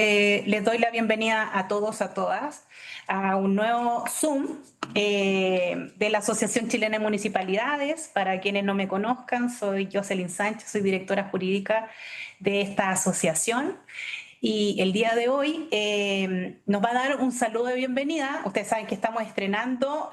Les doy la bienvenida a todos, a todas, a un nuevo Zoom de la Asociación Chilena de Municipalidades. Para quienes no me conozcan, soy Jocelyn Sánchez, soy directora jurídica de esta asociación. Y el día de hoy nos va a dar un saludo de bienvenida. Ustedes saben que estamos estrenando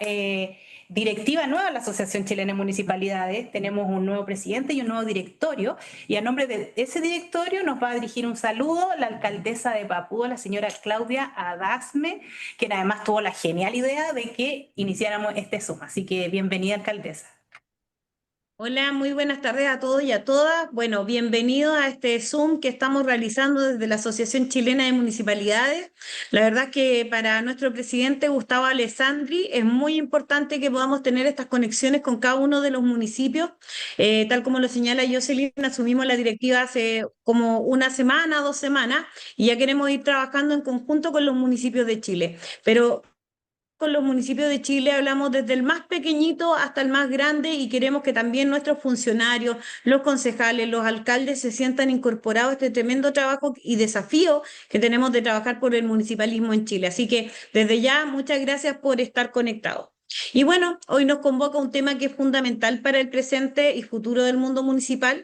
directiva nueva en la Asociación Chilena de Municipalidades. Tenemos un nuevo presidente y un nuevo directorio. Y a nombre de ese directorio nos va a dirigir un saludo la alcaldesa de Papúa, la señora Claudia Adasme, quien además tuvo la genial idea de que iniciáramos este Zoom. Así que bienvenida, alcaldesa. Hola, muy buenas tardes a todos y a todas. Bueno, bienvenidos a este Zoom que estamos realizando desde la Asociación Chilena de Municipalidades. La verdad es que para nuestro presidente Gustavo Alessandri es muy importante que podamos tener estas conexiones con cada uno de los municipios. Tal como lo señala Jocelyn, asumimos la directiva hace como una semana, 2 semanas, y ya queremos ir trabajando en conjunto con los municipios de Chile. Pero con los municipios de Chile hablamos desde el más pequeñito hasta el más grande y queremos que también nuestros funcionarios, los concejales, los alcaldes se sientan incorporados a este tremendo trabajo y desafío que tenemos de trabajar por el municipalismo en Chile. Así que desde ya, muchas gracias por estar conectados. Y bueno, hoy nos convoca un tema que es fundamental para el presente y futuro del mundo municipal.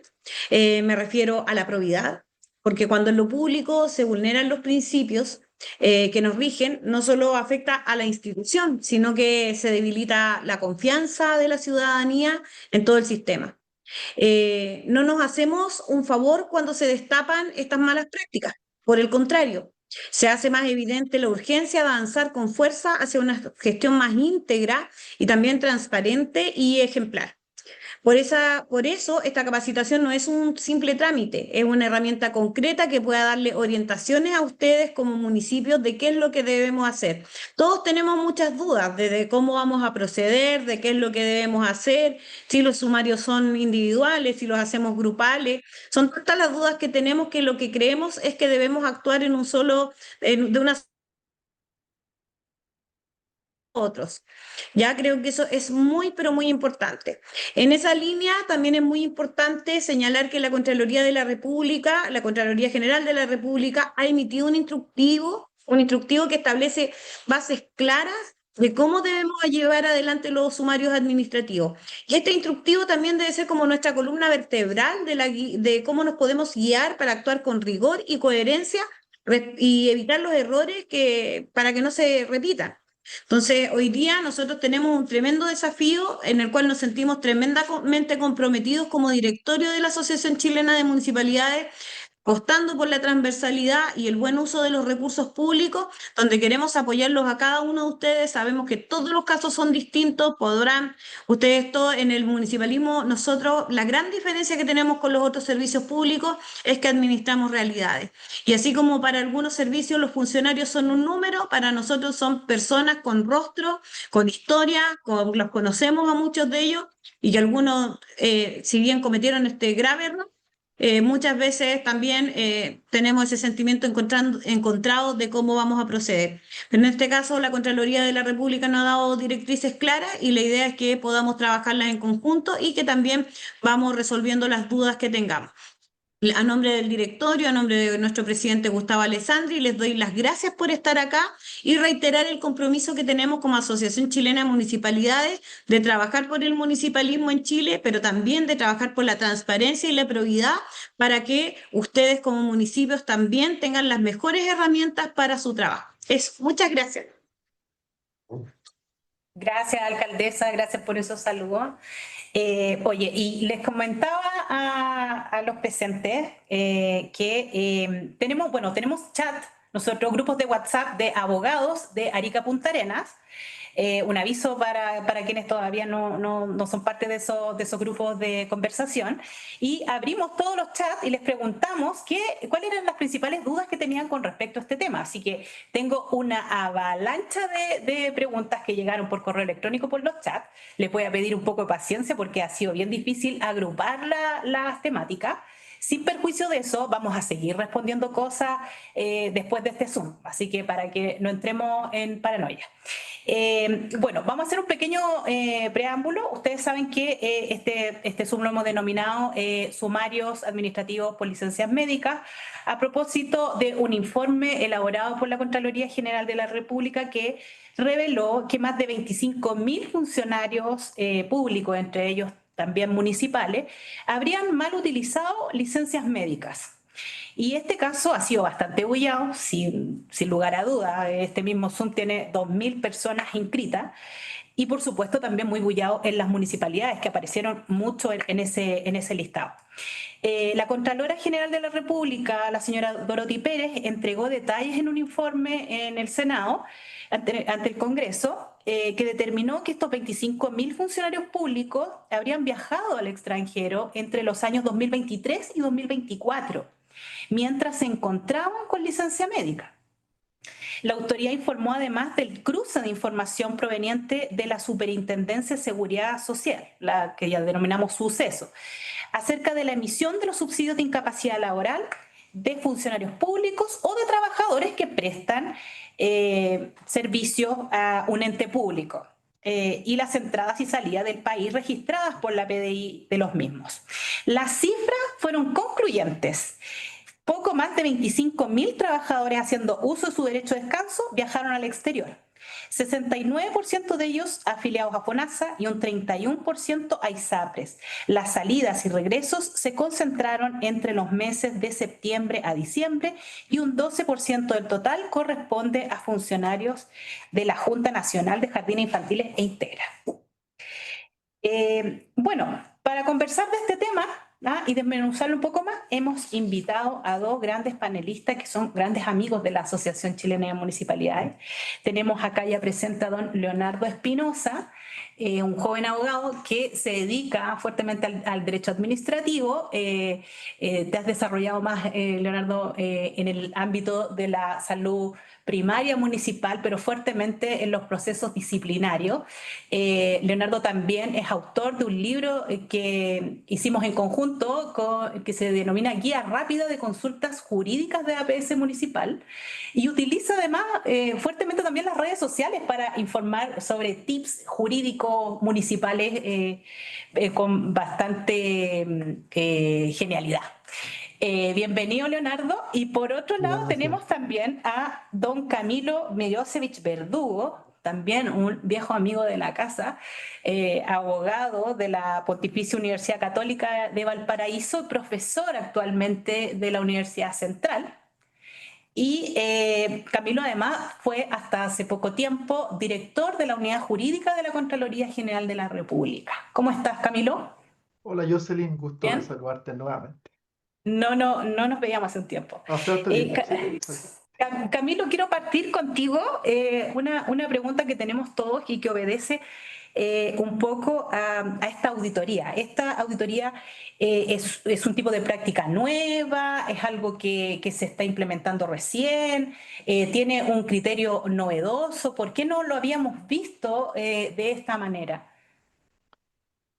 Me refiero a la probidad, porque cuando en lo público se vulneran los principios, que nos rigen, no solo afecta a la institución, sino que se debilita la confianza de la ciudadanía en todo el sistema. No nos hacemos un favor cuando se destapan estas malas prácticas. Por el contrario, se hace más evidente la urgencia de avanzar con fuerza hacia una gestión más íntegra y también transparente y ejemplar. Por eso, esta capacitación no es un simple trámite, es una herramienta concreta que pueda darle orientaciones a ustedes como municipios de qué es lo que debemos hacer. Todos tenemos muchas dudas de cómo vamos a proceder, de qué es lo que debemos hacer, si los sumarios son individuales, si los hacemos grupales. Son tantas las dudas que tenemos que lo que creemos es que debemos actuar en un solo, de una otros. Ya creo que eso es muy, pero muy importante. En esa línea también es muy importante señalar que la Contraloría de la República, la Contraloría General de la República, ha emitido un instructivo que establece bases claras de cómo debemos llevar adelante los sumarios administrativos. Y este instructivo también debe ser como nuestra columna vertebral de cómo nos podemos guiar para actuar con rigor y coherencia y evitar los errores para que no se repitan. Entonces, hoy día nosotros tenemos un tremendo desafío en el cual nos sentimos tremendamente comprometidos como directorio de la Asociación Chilena de Municipalidades, apostando por la transversalidad y el buen uso de los recursos públicos, donde queremos apoyarlos a cada uno de ustedes. Sabemos que todos los casos son distintos, podrán ustedes todos en el municipalismo, nosotros, la gran diferencia que tenemos con los otros servicios públicos es que administramos realidades. Y así como para algunos servicios los funcionarios son un número, para nosotros son personas con rostro, con historia, los conocemos a muchos de ellos y que algunos, si bien cometieron este grave error, muchas veces también tenemos ese sentimiento encontrado de cómo vamos a proceder. Pero en este caso, la Contraloría de la República nos ha dado directrices claras y la idea es que podamos trabajarlas en conjunto y que también vamos resolviendo las dudas que tengamos. A nombre del directorio, a nombre de nuestro presidente Gustavo Alessandri, les doy las gracias por estar acá y reiterar el compromiso que tenemos como Asociación Chilena de Municipalidades de trabajar por el municipalismo en Chile, pero también de trabajar por la transparencia y la probidad para que ustedes como municipios también tengan las mejores herramientas para su trabajo. Muchas gracias. Gracias, alcaldesa, gracias por esos saludos. Oye, y les comentaba a los presentes que tenemos, bueno, tenemos chat, nosotros grupos de WhatsApp de abogados de Arica Punta Arenas. Un aviso para quienes todavía no son parte de esos grupos de conversación. Y abrimos todos los chats y les preguntamos cuáles eran las principales dudas que tenían con respecto a este tema. Así que tengo una avalancha de preguntas que llegaron por correo electrónico por los chats. Les voy a pedir un poco de paciencia porque ha sido bien difícil agrupar las temáticas. Sin perjuicio de eso, vamos a seguir respondiendo cosas después de este Zoom. Así que para que no entremos en paranoia. Bueno, vamos a hacer un pequeño preámbulo. Ustedes saben que este Zoom lo hemos denominado sumarios administrativos por licencias médicas, a propósito de un informe elaborado por la Contraloría General de la República que reveló que más de 25.000 funcionarios públicos, entre ellos también municipales, habrían mal utilizado licencias médicas. Y este caso ha sido bastante bullado, sin lugar a duda. Este mismo Zoom tiene 2.000 personas inscritas y por supuesto también muy bullado en las municipalidades que aparecieron mucho en ese listado. La Contralora General de la República, la señora Dorothy Pérez, entregó detalles en un informe en el Senado, ante el Congreso, que determinó que estos 25.000 funcionarios públicos habrían viajado al extranjero entre los años 2023 y 2024 mientras se encontraban con licencia médica. La autoridad informó además del cruce de información proveniente de la Superintendencia de Seguridad Social, la que ya denominamos SUCESO, acerca de la emisión de los subsidios de incapacidad laboral de funcionarios públicos o de trabajadores que prestan servicios a un ente público. Y las entradas y salidas del país registradas por la PDI de los mismos. Las cifras fueron concluyentes. Poco más de 25.000 trabajadores haciendo uso de su derecho de descanso viajaron al exterior. 69% de ellos afiliados a FONASA y un 31% a ISAPRES. Las salidas y regresos se concentraron entre los meses de septiembre a diciembre y un 12% del total corresponde a funcionarios de la Junta Nacional de Jardines Infantiles e Integra. Bueno, para conversar de este tema y desmenuzarlo un poco más, hemos invitado a dos grandes panelistas que son grandes amigos de la Asociación Chilena de Municipalidades. Tenemos acá ya presente a don Leonardo Espinosa, un joven abogado que se dedica fuertemente al derecho administrativo. Te has desarrollado más, Leonardo, en el ámbito de la salud primaria municipal, pero fuertemente en los procesos disciplinarios. Leonardo también es autor de un libro que hicimos en conjunto, que se denomina Guía Rápida de Consultas Jurídicas de APS Municipal, y utiliza además fuertemente también las redes sociales para informar sobre tips jurídicos municipales con bastante genialidad. Bienvenido, Leonardo. Y por otro lado Gracias. tenemos también a don Camilo Milosevic Verdugo, también un viejo amigo de la casa, abogado de la Pontificia Universidad Católica de Valparaíso, profesor actualmente de la Universidad Central. Y Camilo además fue hasta hace poco tiempo director de la Unidad Jurídica de la Contraloría General de la República. ¿Cómo estás, Camilo? Hola Jocelyn, gusto de ¿Bien? saludarte nuevamente. No nos veíamos hace un tiempo. Hace harto Eh, tiempo, Ca- sí, exacto. Camilo, quiero partir contigo una pregunta que tenemos todos y que obedece un poco a esta auditoría. Esta auditoría es un tipo de práctica nueva, es algo que se está implementando recién, tiene un criterio novedoso. ¿Por qué no lo habíamos visto de esta manera?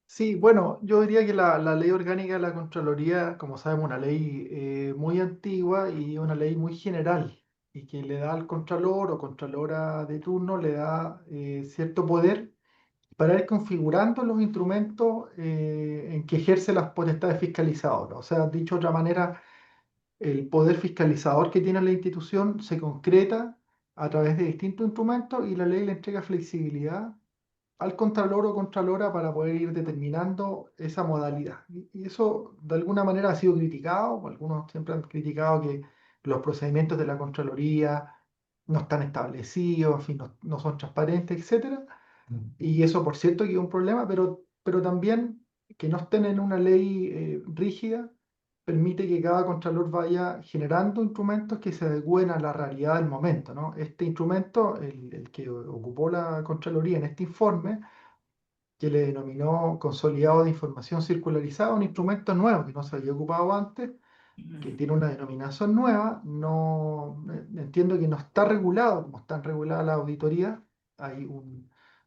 Sí, bueno, yo diría que la ley orgánica de la Contraloría, como sabemos, una ley muy antigua y una ley muy general, y que le da al Contralor o Contralora de turno, le da cierto poder para ir configurando los instrumentos en que ejerce las potestades fiscalizadoras. O sea, dicho de otra manera, el poder fiscalizador que tiene la institución se concreta a través de distintos instrumentos y la ley le entrega flexibilidad al contralor o contralora para poder ir determinando esa modalidad. Y eso de alguna manera ha sido criticado, o algunos siempre han criticado que los procedimientos de la Contraloría no están establecidos, en fin, no son transparentes, etcétera. Y eso, por cierto, que es un problema, pero también que no estén en una ley rígida permite que cada contralor vaya generando instrumentos que se adecúen a la realidad del momento, ¿no? Este instrumento, el que ocupó la Contraloría en este informe, que le denominó Consolidado de Información Circularizada, un instrumento nuevo que no se había ocupado antes, que tiene una denominación nueva, no entiendo que no está regulado como están reguladas las auditorías. Hay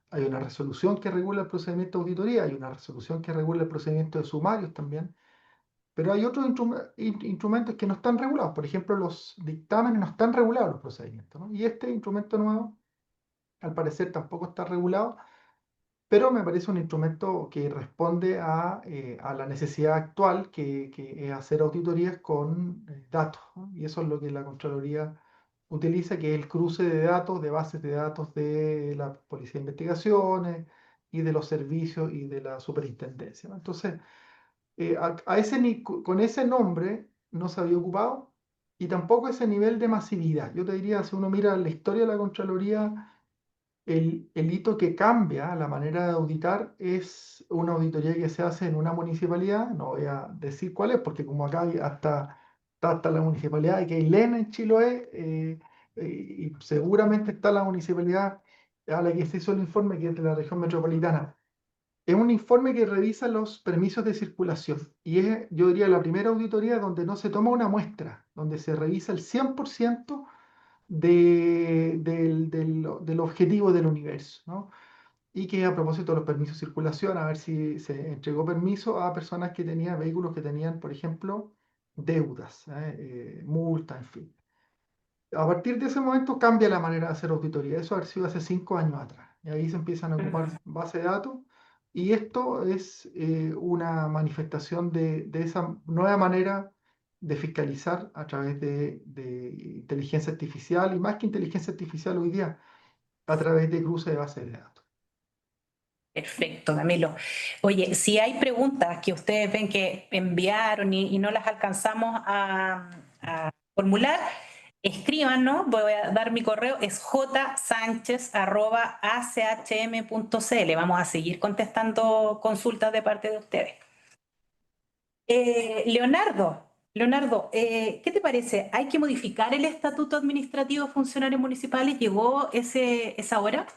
hay una resolución que regula el procedimiento de auditoría, hay una resolución que regula el procedimiento de sumarios también, pero hay otros instrumentos que no están regulados. Por ejemplo, los dictámenes no están regulados los procedimientos, ¿no? Y este instrumento nuevo al parecer tampoco está regulado, pero me parece un instrumento que responde a la necesidad actual, que es hacer auditorías con datos, ¿no? Y eso es lo que la Contraloría utiliza, que es el cruce de datos, de bases de datos de la Policía de Investigaciones y de los servicios y de la superintendencia, ¿no? Entonces, con ese nombre no se había ocupado y tampoco ese nivel de masividad. Yo te diría, si uno mira la historia de la Contraloría, el hito que cambia la manera de auditar es una auditoría que se hace en una municipalidad, no voy a decir cuál es, porque como acá hay hasta la municipalidad de Queilén en Chiloé, y seguramente está la municipalidad a la que se hizo el informe, que es de la región metropolitana. Es un informe que revisa los permisos de circulación y es, yo diría, la primera auditoría donde no se toma una muestra, donde se revisa el 100% del objetivo del universo, ¿no? Y que a propósito de los permisos de circulación, a ver si se entregó permiso a personas que tenían vehículos que tenían, por ejemplo, deudas, multas, en fin. A partir de ese momento cambia la manera de hacer auditoría. Eso ha sido hace 5 años atrás. Y ahí se empiezan a ocupar bases de datos. Y esto es una manifestación de esa nueva manera de fiscalizar a través de inteligencia artificial y más que inteligencia artificial hoy día, a través de cruce de bases de datos. Perfecto, Camilo. Oye, si hay preguntas que ustedes ven que enviaron y no las alcanzamos a formular, escríbanos. Voy a dar mi correo, es jsanchez@achm.cl. Vamos a seguir contestando consultas de parte de ustedes. Leonardo, ¿qué te parece? ¿Hay que modificar el estatuto administrativo de funcionarios municipales? ¿Llegó esa hora?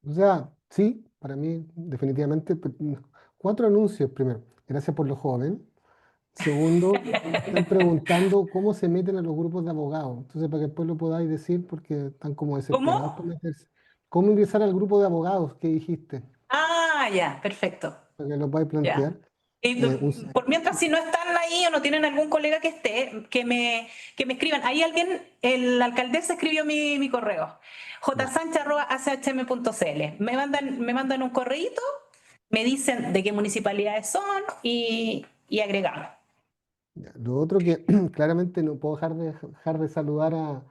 O sea, sí, para mí definitivamente 4 anuncios. Primero, gracias por lo joven. Segundo, están preguntando cómo se meten a los grupos de abogados. Entonces, para que después lo podáis decir, porque están como desesperados ¿Cómo? por meterse. ¿Cómo ingresar al grupo de abogados que dijiste? Ah, ya, perfecto. Para que lo podáis Ya. plantear. Y Eh, un- por mientras, si no están ahí o no tienen algún colega que esté, que me escriban. Ahí alguien, la alcaldesa escribió mi correo, ya. jsancha@achm.cl. Me mandan un correíto, me dicen de qué municipalidades son y agregamos. Ya. Lo otro que claramente no puedo dejar de saludar a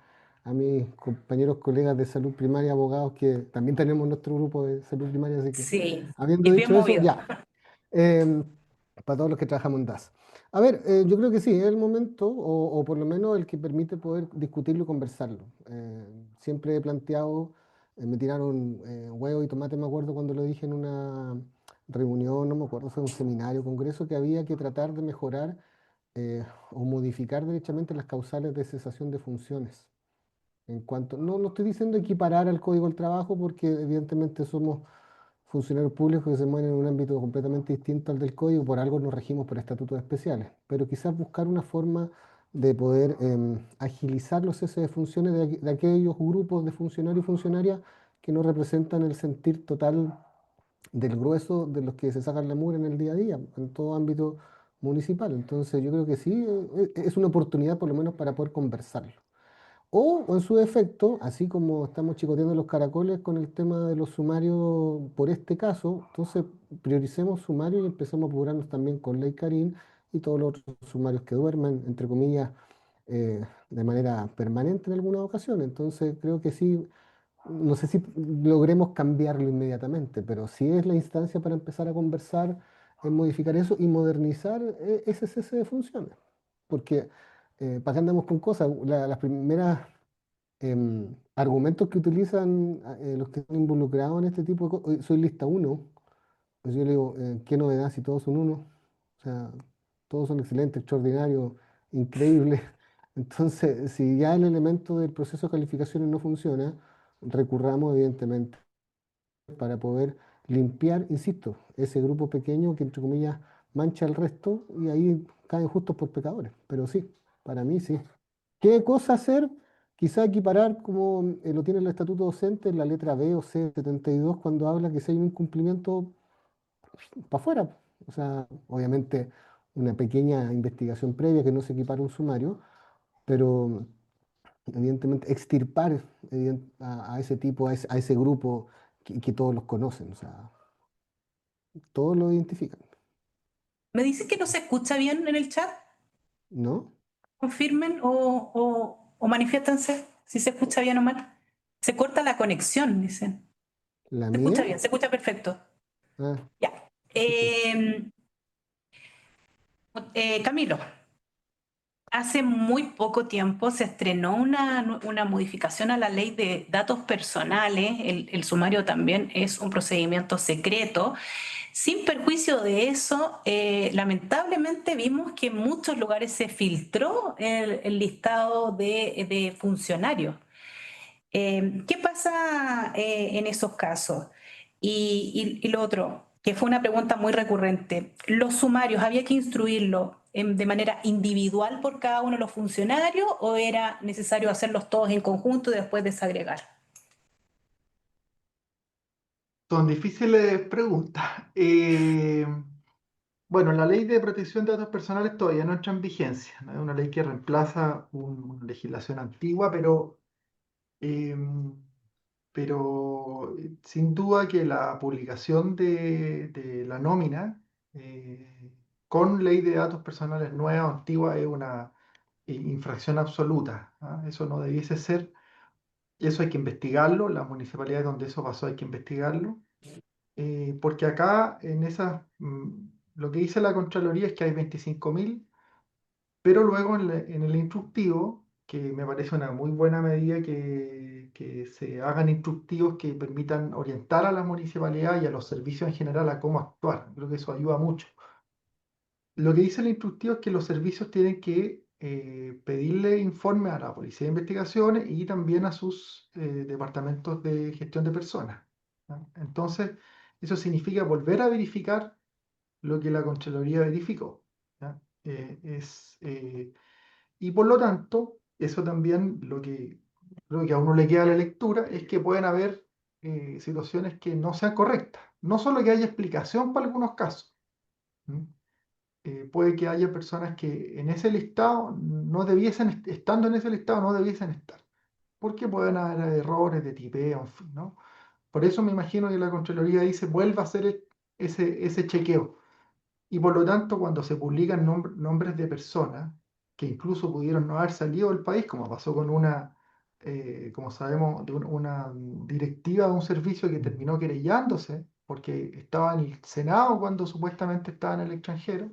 mis compañeros, colegas de salud primaria, abogados, que también tenemos nuestro grupo de salud primaria, así que Sí, habiendo y bien dicho eso, movido. ya, em, para todos los que trabajamos en DAS. A ver, yo creo que sí, es el momento, o por lo menos el que permite poder discutirlo y conversarlo. Siempre he planteado, me tiraron huevo y tomate, me acuerdo cuando lo dije en una reunión, no me acuerdo, fue un seminario, congreso, que había que tratar de mejorar o modificar derechamente las causales de cesación de funciones. No estoy diciendo equiparar al Código del Trabajo porque evidentemente somos funcionarios públicos que se mueven en un ámbito completamente distinto al del Código, por algo nos regimos por estatutos especiales, pero quizás buscar una forma de poder agilizar los ceses de funciones de aquellos grupos de funcionarios y funcionarias que no representan el sentir total del grueso de los que se sacan la mugre en el día a día, en todo ámbito municipal. Entonces yo creo que sí, es una oportunidad por lo menos para poder conversarlo. O en su defecto, así como estamos chicoteando los caracoles con el tema de los sumarios por este caso, entonces prioricemos sumarios y empecemos a apurarnos también con Ley Karin y todos los otros sumarios que duerman, entre comillas, de manera permanente en algunas ocasiones. Entonces creo que sí, no sé si logremos cambiarlo inmediatamente, pero sí es la instancia para empezar a conversar en modificar eso y modernizar ese cese de funciones. Porque, ¿para qué andamos con cosas? Las primeras argumentos que utilizan los que están involucrados en este tipo de cosas, soy lista uno, pues yo le digo, ¿qué novedad si todos son uno? O sea, todos son excelentes, extraordinarios, increíbles. Entonces, si ya el elemento del proceso de calificaciones no funciona, recurramos evidentemente para poder limpiar, insisto, ese grupo pequeño que entre comillas mancha al resto y ahí caen justos por pecadores. Pero sí, para mí sí. ¿Qué cosa hacer? Quizá equiparar como lo tiene el estatuto docente en la letra B o C 72 cuando habla que si hay un incumplimiento para afuera. O sea, obviamente una pequeña investigación previa que no se equipara a un sumario, pero evidentemente extirpar a ese tipo, a ese grupo que todos los conocen, o sea, todos lo identifican, Me dice que no se escucha bien en el chat. ¿no? Confirmen o manifiéstanse si se escucha bien o mal. Se corta la conexión, dicen. La Se escucha mía, bien, se escucha perfecto. ah, Ya. escucho. Eh, Camilo, hace muy poco tiempo se estrenó una modificación a la ley de datos personales. El sumario también es un procedimiento secreto. Sin perjuicio de eso, lamentablemente vimos que en muchos lugares se filtró el listado de funcionarios. ¿Qué pasa en esos casos? Y lo otro, que fue una pregunta muy recurrente, ¿los sumarios había que instruirlos de manera individual por cada uno de los funcionarios o era necesario hacerlos todos en conjunto y después desagregar? Son difíciles preguntas. Bueno, la ley de protección de datos personales todavía no entra en vigencia, ¿no? Es una ley que reemplaza una legislación antigua, eh, pero sin duda que la publicación de la nómina con ley de datos personales nueva o antigua es una infracción absoluta, ¿ah? Eso no debiese ser, eso hay que investigarlo, las municipalidades donde eso pasó hay que investigarlo, porque acá en esas, lo que dice la Contraloría es que hay 25.000, pero luego en el instructivo, que me parece una muy buena medida que se hagan instructivos que permitan orientar a la municipalidad y a los servicios en general a cómo actuar. Creo que eso ayuda mucho. Lo que dice el instructivo es que los servicios tienen que pedirle informe a la Policía de Investigaciones y también a sus departamentos de gestión de personas, ¿ya? Entonces, eso significa volver a verificar lo que la Contraloría verificó, ¿ya? Y por lo tanto, eso también lo que a uno le queda a la lectura es que pueden haber situaciones que no sean correctas. No solo que haya explicación para algunos casos. ¿M? Puede que haya personas que en ese listado no debiesen, estando en ese listado, no debiesen estar. Porque pueden haber errores de tipeo, en fin, ¿no? Por eso me imagino que la Contraloría dice, vuelva a hacer ese chequeo. Y por lo tanto, cuando se publican nombres de personas que incluso pudieron no haber salido del país, como pasó con como sabemos, de una directiva de un servicio que terminó querellándose porque estaba en el Senado cuando supuestamente estaba en el extranjero,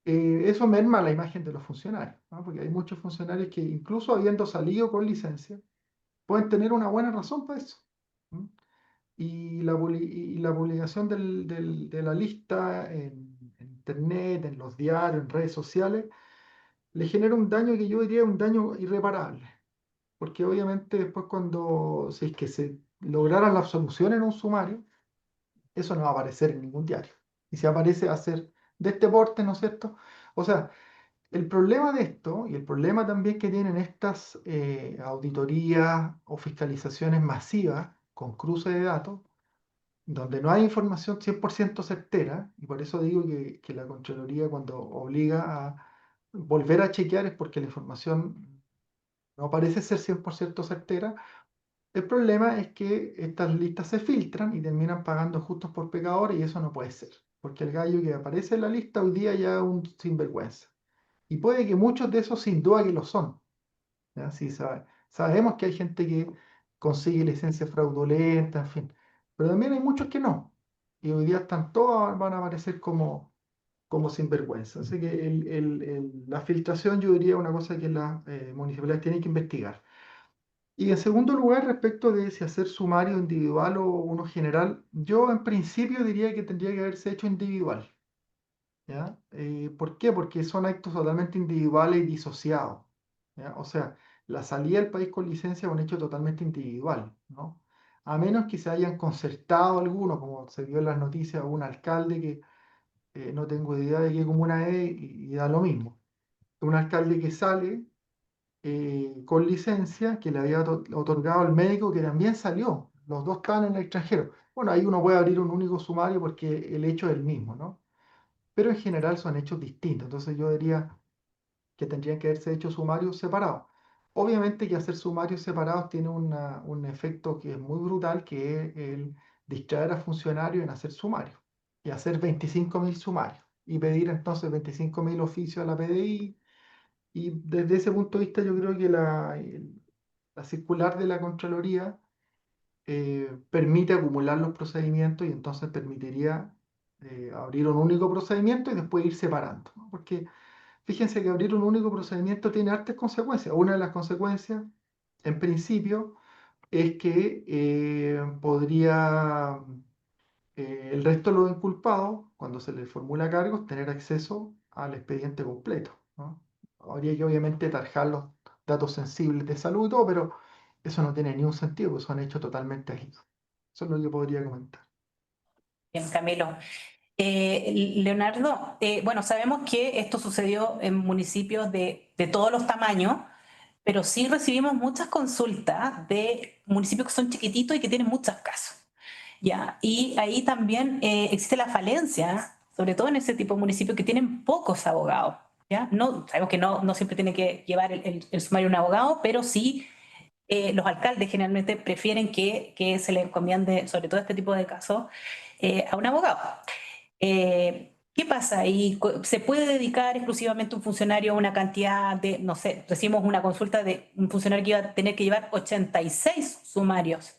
eso merma la imagen de los funcionarios, ¿no? Porque hay muchos funcionarios que incluso habiendo salido con licencia, pueden tener una buena razón para eso. ¿M? Y la publicación de la lista en internet, en los diarios, en redes sociales, le genera un daño que yo diría un daño irreparable. Porque obviamente después si es que se lograra la absolución en un sumario, eso no va a aparecer en ningún diario. Y si aparece va a ser de este porte, ¿no es cierto? O sea, el problema de esto y el problema también que tienen estas auditorías o fiscalizaciones masivas con cruce de datos, donde no hay información 100% certera, y por eso digo que la Contraloría cuando obliga a volver a chequear es porque la información no parece ser 100% certera. El problema es que estas listas se filtran y terminan pagando justos por pecadores y eso no puede ser, porque el gallo que aparece en la lista hoy día ya es un sinvergüenza. Y puede que muchos de esos sin duda que lo son, ¿ya? Sí, sabemos que hay gente que consigue licencias fraudulentas, en fin, pero también hay muchos que no. Y hoy día están todos, van a aparecer como sinvergüenza. Así que la filtración yo diría una cosa que las municipalidades tienen que investigar. Y en segundo lugar, respecto de si hacer sumario individual o uno general, yo en principio diría que tendría que haberse hecho individual. ¿Ya? ¿Por qué? Porque son actos totalmente individuales y disociados, ¿ya? O sea, la salida del país con licencia es un hecho totalmente individual, ¿no? A menos que se hayan concertado algunos, como se vio en las noticias, un alcalde que no tengo idea de qué comuna es y da lo mismo. Un alcalde que sale con licencia que le había otorgado el médico que también salió. Los dos estaban en el extranjero. Bueno, ahí uno puede abrir un único sumario porque el hecho es el mismo, ¿no? Pero en general son hechos distintos. Entonces yo diría que tendrían que haberse hecho sumarios separados. Obviamente que hacer sumarios separados tiene un efecto que es muy brutal, que es el distraer a funcionarios en hacer sumarios y hacer 25.000 sumarios y pedir entonces 25.000 oficios a la PDI. Y desde ese punto de vista yo creo que la circular de la Contraloría permite acumular los procedimientos y entonces permitiría abrir un único procedimiento y después ir separando, ¿no? Porque fíjense que abrir un único procedimiento tiene hartas consecuencias. Una de las consecuencias, en principio, es que podría el resto de los inculpados, cuando se les formula cargos, tener acceso al expediente completo, ¿no? Habría que obviamente tarjar los datos sensibles de salud y todo, pero eso no tiene ningún sentido, porque son hechos totalmente aislados. Eso es lo que podría comentar. Bien, Camilo. Leonardo, bueno, sabemos que esto sucedió en municipios de todos los tamaños, pero sí recibimos muchas consultas de municipios que son chiquititos y que tienen muchos casos. Ya, y ahí también existe la falencia, sobre todo en ese tipo de municipios que tienen pocos abogados. ¿Ya? No, sabemos que no siempre tiene que llevar el sumario un abogado, pero sí los alcaldes generalmente prefieren que se le encomiende, sobre todo este tipo de casos, a un abogado. ¿Qué pasa ahí? ¿Se puede dedicar exclusivamente un funcionario a una cantidad de, no sé, recibimos una consulta de un funcionario que iba a tener que llevar 86 sumarios?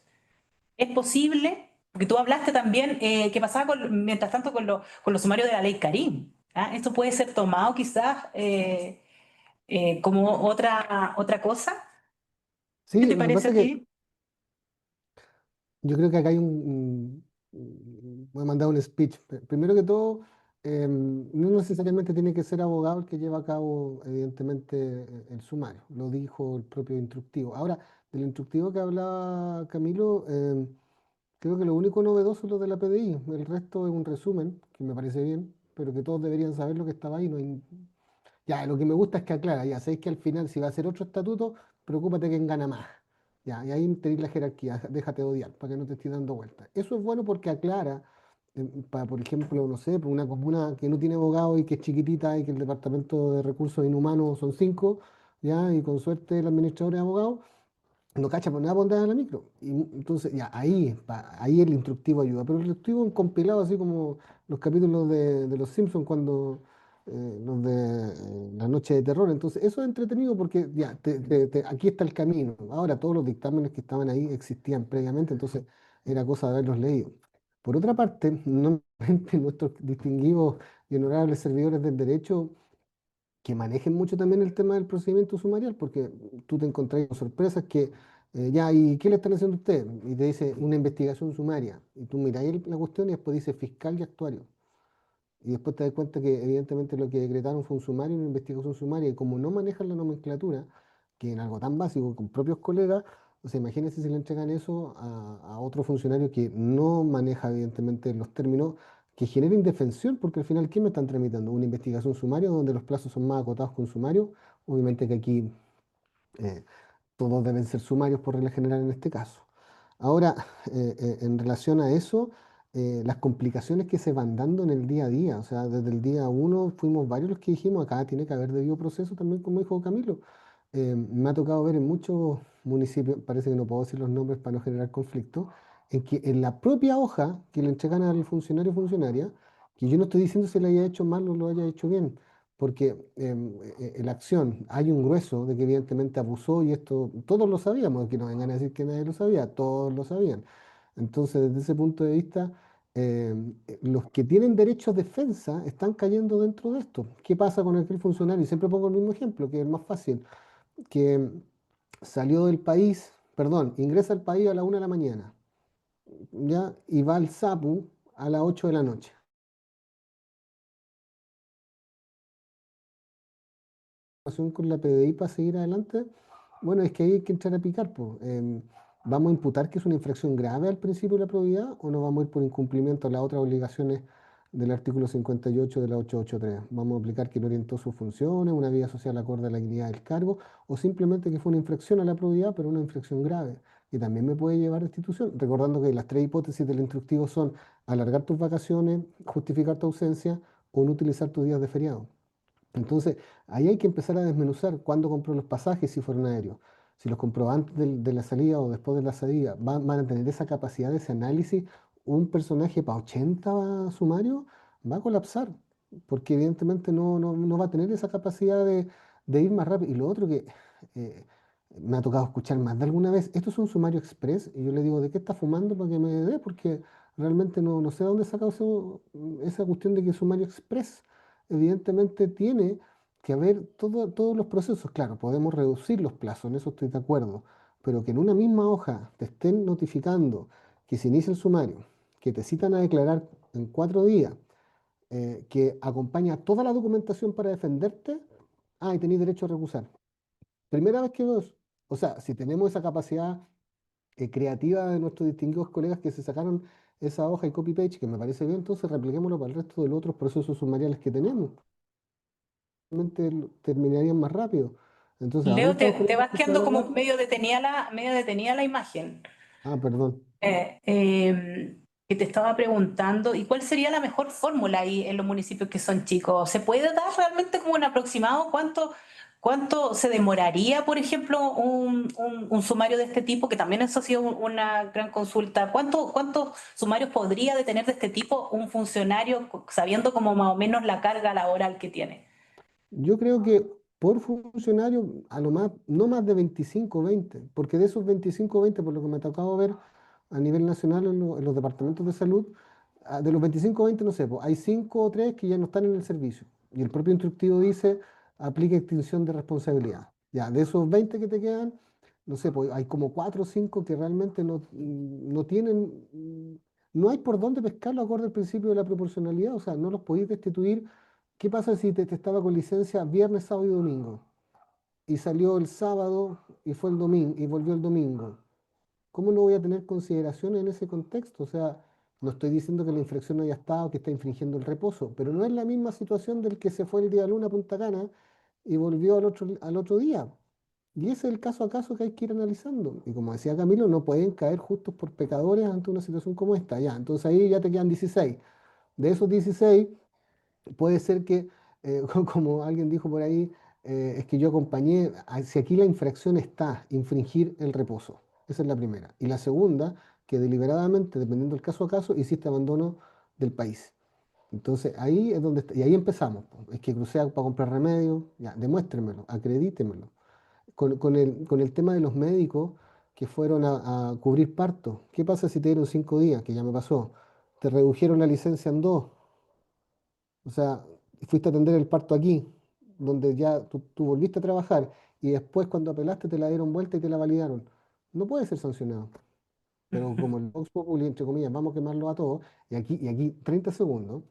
¿Es posible? Porque tú hablaste también qué pasaba mientras tanto con los sumarios de la ley Karim. ¿Ah? ¿Esto puede ser tomado quizás como otra cosa? ¿Qué Sí, te lo que parece pasa a es que ti? yo creo que acá hay voy a mandar un speech. Primero que todo, no necesariamente tiene que ser abogado el que lleva a cabo, evidentemente, el sumario. Lo dijo el propio instructivo. Ahora, del instructivo que hablaba Camilo, creo que lo único novedoso es lo de la PDI. El resto es un resumen, que me parece bien, pero que todos deberían saber lo que estaba ahí. Ya, lo que me gusta es que aclara, ya sabéis que al final, si va a ser otro estatuto, preocúpate quién gana más. Ya, y ahí tenéis la jerarquía, déjate odiar, para que no te estés dando vueltas. Eso es bueno porque aclara, para, por ejemplo, no sé, por una comuna que no tiene abogado y que es chiquitita y que el departamento de recursos inhumanos son 5, ya, y con suerte el administrador es abogado, no cacha por nada por andar en la micro. Y entonces, ya, ahí el instructivo ayuda. Pero el instructivo es compilado así como los capítulos de Los Simpsons cuando los de La Noche de Terror. Entonces, eso es entretenido porque ya, aquí está el camino. Ahora, todos los dictámenes que estaban ahí existían previamente, entonces era cosa de haberlos leído. Por otra parte, normalmente nuestros distinguidos y honorables servidores del derecho que manejen mucho también el tema del procedimiento sumarial, porque tú te encontrás con sorpresas que, ya, ¿y qué le están haciendo a usted? Y te dice una investigación sumaria, y tú miras la cuestión y después dice fiscal y actuario. Y después te das cuenta que evidentemente lo que decretaron fue un sumario, una investigación sumaria, y como no manejan la nomenclatura, que en algo tan básico con propios colegas, o sea, imagínense si le entregan eso a otro funcionario que no maneja evidentemente los términos, que genera indefensión, porque al final, ¿qué me están tramitando? Una investigación sumaria donde los plazos son más acotados que un sumario. Obviamente que aquí eh, todos deben ser sumarios por regla general en este caso. Ahora, en relación a eso, las complicaciones que se van dando en el día a día, o sea, desde el día uno fuimos varios los que dijimos, acá tiene que haber debido proceso también, como dijo Camilo. Me ha tocado ver en muchos municipios, parece que no puedo decir los nombres para no generar conflicto, en que en la propia hoja que le entregan al funcionario o funcionaria, que yo no estoy diciendo si le haya hecho mal o lo haya hecho bien, porque en la acción hay un grueso de que evidentemente abusó y esto todos lo sabíamos, que no vengan a decir que nadie lo sabía, todos lo sabían. Entonces, desde ese punto de vista, los que tienen derecho a defensa están cayendo dentro de esto. ¿Qué pasa con aquel funcionario? Y siempre pongo el mismo ejemplo, que es el más fácil, que salió del país, perdón, ingresa al país a la 1 de la mañana, ¿ya? Y va al SAPU a las 8 de la noche. Relación con la PDI para seguir adelante, bueno, es que ahí hay que entrar a picar, pues. ¿Vamos a imputar que es una infracción grave al principio de la probidad o no vamos a ir por incumplimiento a las otras obligaciones del artículo 58 de la 883? ¿Vamos a aplicar que no orientó sus funciones, una vida social acorde a la dignidad del cargo, o simplemente que fue una infracción a la probidad, pero una infracción grave? Y también me puede llevar a destitución, recordando que las tres hipótesis del instructivo son alargar tus vacaciones, justificar tu ausencia o no utilizar tus días de feriado. Entonces, ahí hay que empezar a desmenuzar cuándo compró los pasajes, si fueron aéreos, si los compró antes de la salida o después de la salida. Van a tener esa capacidad de ese análisis. Un personaje para 80 sumarios va a colapsar, porque evidentemente no va a tener esa capacidad de ir más rápido. Y lo otro que eh, me ha tocado escuchar más de alguna vez, esto es un sumario express, y yo le digo, ¿de qué está fumando para que me dé? Porque realmente no sé de dónde saca esa cuestión de que es sumario express. Evidentemente tiene que haber todos los procesos. Claro, podemos reducir los plazos, en eso estoy de acuerdo, pero que en una misma hoja te estén notificando que se inicia el sumario, que te citan a declarar en 4 días, que acompaña toda la documentación para defenderte, y tenéis derecho a recusar. Primera vez que veo eso. O sea, si tenemos esa capacidad creativa de nuestros distinguidos colegas que se sacaron esa hoja y copy-paste, que me parece bien, entonces repliquémoslo para el resto de los otros procesos sumariales que tenemos. Realmente terminarían más rápido. Entonces, ahora Leo, estamos te poniendo vas mucho quedando como ahora. medio detenida la imagen. Perdón. Que te estaba preguntando, ¿y cuál sería la mejor fórmula ahí en los municipios que son chicos? ¿Se puede dar realmente como un aproximado? ¿Cuánto se demoraría, por ejemplo, un sumario de este tipo, que también eso ha sido una gran consulta? ¿Cuántos sumarios podría detener de este tipo un funcionario sabiendo como más o menos la carga laboral que tiene? Yo creo que por funcionario, a lo más, no más de 25 o 20, porque de esos 25 o 20, por lo que me ha tocado ver a nivel nacional en los departamentos de salud, de los 25 o 20, no sé, pues, hay 5 o 3 que ya no están en el servicio. Y el propio instructivo dice, aplica extinción de responsabilidad. Ya, de esos 20 que te quedan, no sé, pues hay como 4 o 5 que realmente no tienen, no hay por dónde pescarlo acorde al principio de la proporcionalidad, o sea, no los podéis destituir. ¿Qué pasa si te estaba con licencia viernes, sábado y domingo? Y salió el sábado y fue el domingo y volvió el domingo. ¿Cómo no voy a tener consideración en ese contexto? O sea, no estoy diciendo que la infracción no haya estado, que está infringiendo el reposo, pero no es la misma situación del que se fue el día luna a Punta Cana y volvió al otro día. Y ese es el caso a caso que hay que ir analizando. Y como decía Camilo, no pueden caer justos por pecadores ante una situación como esta. Ya, entonces ahí ya te quedan 16. De esos 16 puede ser que, como alguien dijo por ahí, es que yo acompañé, si aquí la infracción está, infringir el reposo. Esa es la primera. Y la segunda, que deliberadamente, dependiendo del caso a caso, hiciste abandono del país. Entonces ahí es donde y ahí empezamos, po. Es que crucé para comprar remedios, ya, demuéstremelo, acredítemelo. Con el tema de los médicos que fueron a cubrir parto, ¿qué pasa si te dieron 5 días? Que ya me pasó. Te redujeron la licencia en 2. O sea, fuiste a atender el parto aquí, donde ya tú volviste a trabajar y después cuando apelaste te la dieron vuelta y te la validaron. No puede ser sancionado. Pero como el Vox Populi, entre comillas, vamos a quemarlo a todos, y aquí 30 segundos.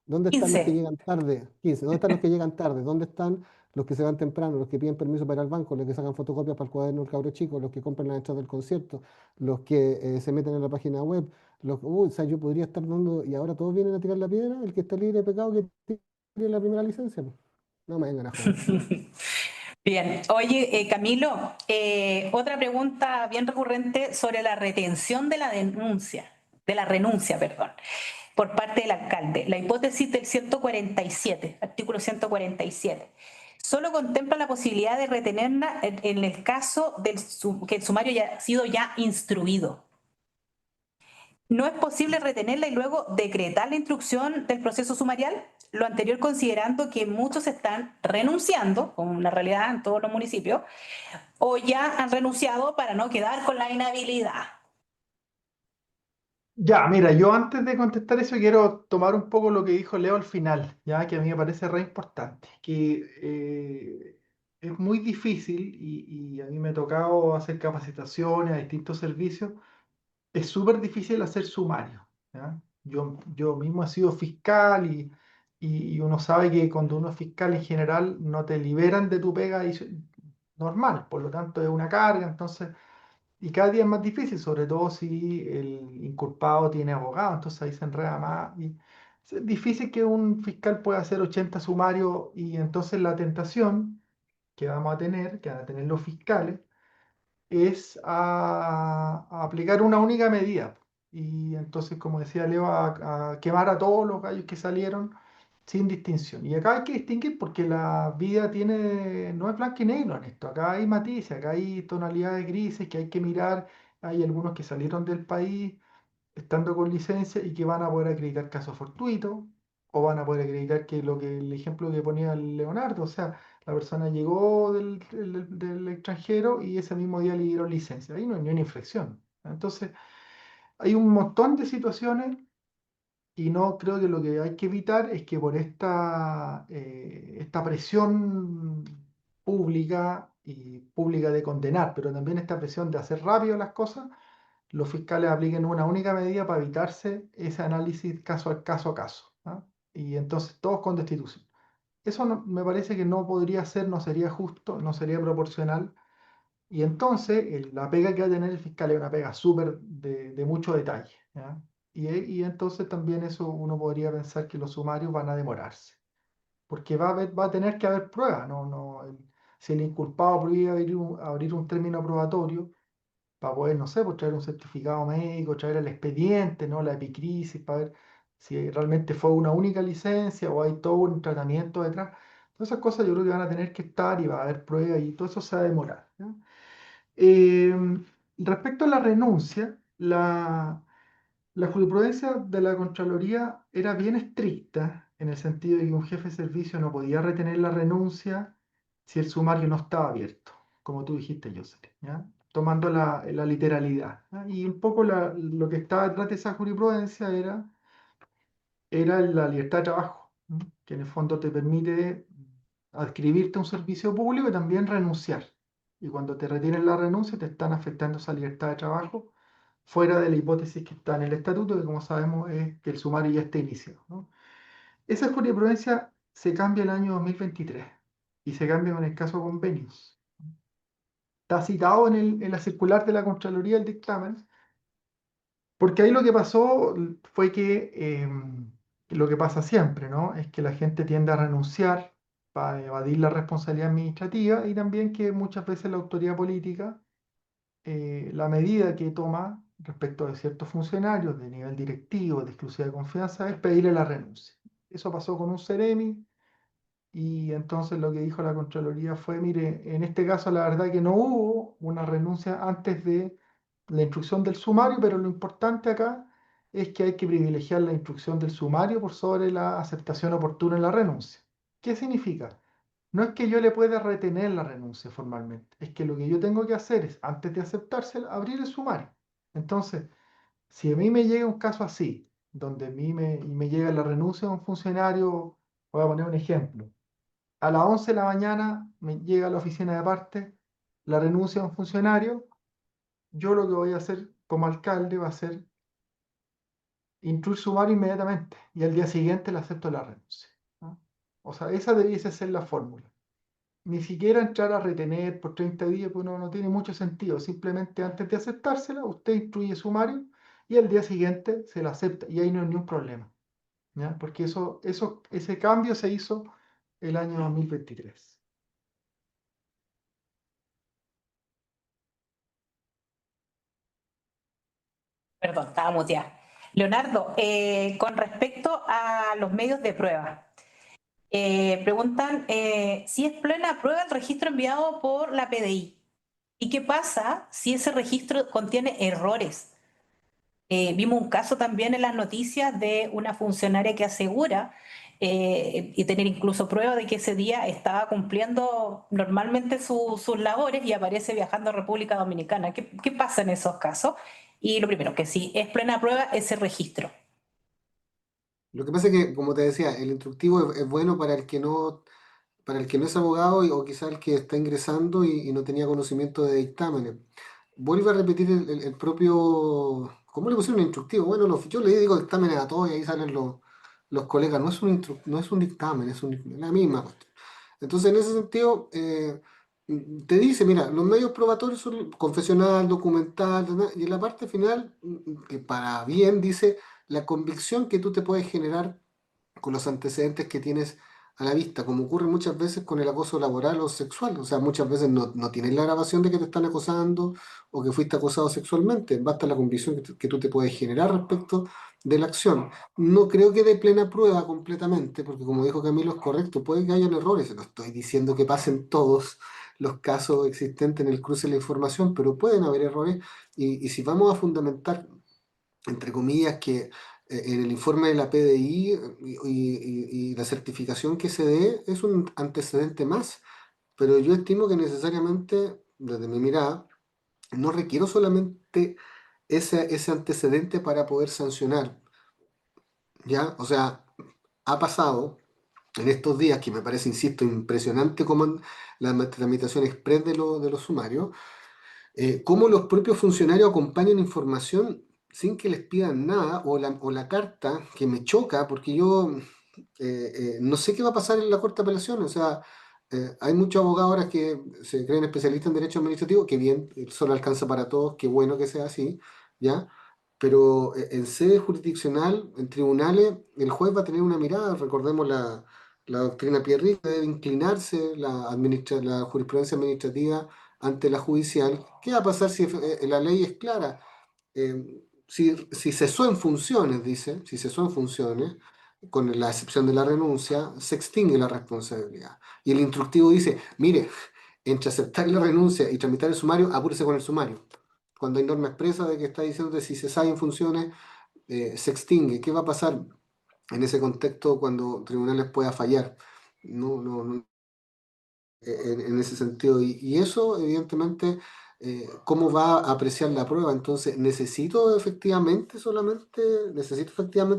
¿Dónde están los que 15. llegan tarde? 15. ¿Dónde están los que llegan tarde? ¿Dónde están los que se van temprano, los que piden permiso para ir al banco, los que sacan fotocopias para el cuaderno del cabro chico, los que compran las entradas del concierto, los que se meten en la página web? O sea, yo podría estar dando, y ahora todos vienen a tirar la piedra, el que está libre de pecado que tire la primera licencia, pues. No me vengan a joder. Bien, oye, Camilo, otra pregunta bien recurrente sobre la retención de la renuncia, perdón, por parte del alcalde. La hipótesis del 147, artículo 147, solo contempla la posibilidad de retenerla en el caso que el sumario haya sido ya instruido. No es posible retenerla y luego decretar la instrucción del proceso sumarial, lo anterior considerando que muchos están renunciando, como una realidad en todos los municipios, o ya han renunciado para no quedar con la inhabilidad. Ya, mira, yo antes de contestar eso quiero tomar un poco lo que dijo Leo al final, ya que a mí me parece re importante, que es muy difícil y a mí me ha tocado hacer capacitaciones a distintos servicios, es súper difícil hacer sumario, ¿ya? Yo mismo he sido fiscal y uno sabe que cuando uno es fiscal en general no te liberan de tu pega normal, por lo tanto es una carga, entonces... Y cada día es más difícil, sobre todo si el inculpado tiene abogado, entonces ahí se enreda más. Y es difícil que un fiscal pueda hacer 80 sumarios y entonces la tentación que vamos a tener, que van a tener los fiscales, es a aplicar una única medida. Y entonces, como decía Leo, a quemar a todos los gallos que salieron sin distinción. Y acá hay que distinguir porque la vida no es blanco y negro en esto. Acá hay matices, acá hay tonalidades grises que hay que mirar. Hay algunos que salieron del país estando con licencia y que van a poder acreditar casos fortuitos o van a poder acreditar que el ejemplo que ponía Leonardo, o sea, la persona llegó del extranjero y ese mismo día le dieron licencia. Ahí no hay ni una infracción. Entonces, hay un montón de situaciones y no creo que lo que hay que evitar es que por esta presión pública y pública de condenar, pero también esta presión de hacer rápido las cosas, los fiscales apliquen una única medida para evitarse ese análisis caso a caso, ¿ah? Y entonces todos con destitución. Eso me parece que no podría ser, no sería justo, no sería proporcional. Y entonces la pega que va a tener el fiscal es una pega súper de mucho detalle, ¿ya? Y entonces también eso uno podría pensar que los sumarios van a demorarse, porque va a tener que haber pruebas, si el inculpado prohíbe abrir un término probatorio, para poder, no sé, pues traer un certificado médico, traer el expediente, ¿no? La epicrisis, para ver si realmente fue una única licencia o hay todo un tratamiento detrás. Todas esas cosas yo creo que van a tener que estar y va a haber pruebas y todo eso se va a demorar, ¿ya? Eh, Respecto a la renuncia, la jurisprudencia de la Contraloría era bien estricta en el sentido de que un jefe de servicio no podía retener la renuncia si el sumario no estaba abierto, como tú dijiste, Jocelyn, ¿ya? Tomando la literalidad, ¿ya? Y un poco lo que estaba detrás de esa jurisprudencia era la libertad de trabajo, ¿no? Que en el fondo te permite adscribirte a un servicio público y también renunciar. Y cuando te retienen la renuncia, te están afectando esa libertad de trabajo fuera de la hipótesis que está en el estatuto, que como sabemos es que el sumario ya está iniciado, ¿no? Esa jurisprudencia se cambia el año 2023 y se cambia con el caso convenios. Está citado en la circular de la Contraloría del dictamen, porque ahí lo que pasó fue que lo que pasa siempre, ¿no? Es que la gente tiende a renunciar para evadir la responsabilidad administrativa y también que muchas veces la autoridad política, la medida que toma respecto de ciertos funcionarios de nivel directivo, de exclusiva confianza, es pedirle la renuncia. Eso pasó con un Ceremi y entonces lo que dijo la Contraloría fue, mire, en este caso la verdad que no hubo una renuncia antes de la instrucción del sumario, pero lo importante acá es que hay que privilegiar la instrucción del sumario por sobre la aceptación oportuna en la renuncia. ¿Qué significa? No es que yo le pueda retener la renuncia formalmente, es que lo que yo tengo que hacer es, antes de aceptársela, abrir el sumario. Entonces, si a mí me llega un caso así, donde me llega la renuncia de un funcionario, voy a poner un ejemplo, a las 11 de la mañana me llega a la oficina de parte la renuncia de un funcionario, yo lo que voy a hacer como alcalde va a ser instruir sumario inmediatamente y al día siguiente le acepto la renuncia, ¿no? O sea, esa debiese ser la fórmula. Ni siquiera entrar a retener por 30 días, pues no tiene mucho sentido. Simplemente antes de aceptársela, usted instruye sumario y al día siguiente se la acepta y ahí no hay ningún problema, ¿ya? Porque ese cambio se hizo el año 2023. Perdón, estaba muteada. Leonardo, con respecto a los medios de prueba, preguntan si es plena prueba el registro enviado por la PDI. ¿Y qué pasa si ese registro contiene errores? Vimos un caso también en las noticias de una funcionaria que asegura y tener incluso prueba de que ese día estaba cumpliendo normalmente sus labores y aparece viajando a República Dominicana. ¿Qué pasa en esos casos? Y lo primero, que si es plena prueba ese registro. Lo que pasa es que, como te decía, el instructivo es bueno para el que no es abogado o quizá el que está ingresando y no tenía conocimiento de dictámenes. Vuelve a repetir el propio. ¿Cómo le pusieron instructivo? Bueno, yo le digo dictámenes a todos y ahí salen los colegas. No es un dictamen, es la misma cuestión. Entonces, en ese sentido, te dice, mira, los medios probatorios son confesional, documental, y en la parte final, que para bien dice la convicción que tú te puedes generar con los antecedentes que tienes a la vista, como ocurre muchas veces con el acoso laboral o sexual. O sea, muchas veces no tienes la grabación de que te están acosando o que fuiste acosado sexualmente. Basta la convicción que tú te puedes generar respecto de la acción. No creo que dé plena prueba completamente, porque como dijo Camilo, es correcto, puede que hayan errores, no estoy diciendo que pasen todos los casos existentes en el cruce de la información, pero pueden haber errores, y si vamos a fundamentar, entre comillas, que en el informe de la PDI y la certificación que se dé es un antecedente más, pero yo estimo que necesariamente, desde mi mirada, no requiero solamente ese antecedente para poder sancionar, ¿ya? O sea, ha pasado en estos días, que me parece, insisto, impresionante como la tramitación express de los sumarios, cómo los propios funcionarios acompañan información sin que les pidan nada, o la carta que me choca, porque yo no sé qué va a pasar en la Corte de Apelaciones. O sea, hay muchos abogados ahora que se creen especialistas en derecho administrativo, que bien, solo alcanza para todos, qué bueno que sea así, ¿ya? Pero en sede jurisdiccional, en tribunales, el juez va a tener una mirada, recordemos la doctrina Pierri, debe inclinarse la jurisprudencia administrativa ante la judicial. ¿Qué va a pasar si la ley es clara? Si cesó en funciones, dice, si cesó en funciones, con la excepción de la renuncia, se extingue la responsabilidad. Y el instructivo dice, mire, entre aceptar la renuncia y tramitar el sumario, apúrese con el sumario. Cuando hay norma expresa de que está diciendo que si cesa en funciones, se extingue. ¿Qué va a pasar en ese contexto cuando tribunales pueda fallar? No, en ese sentido. Y eso, evidentemente, ¿cómo va a apreciar la prueba? Entonces, necesito efectivamente,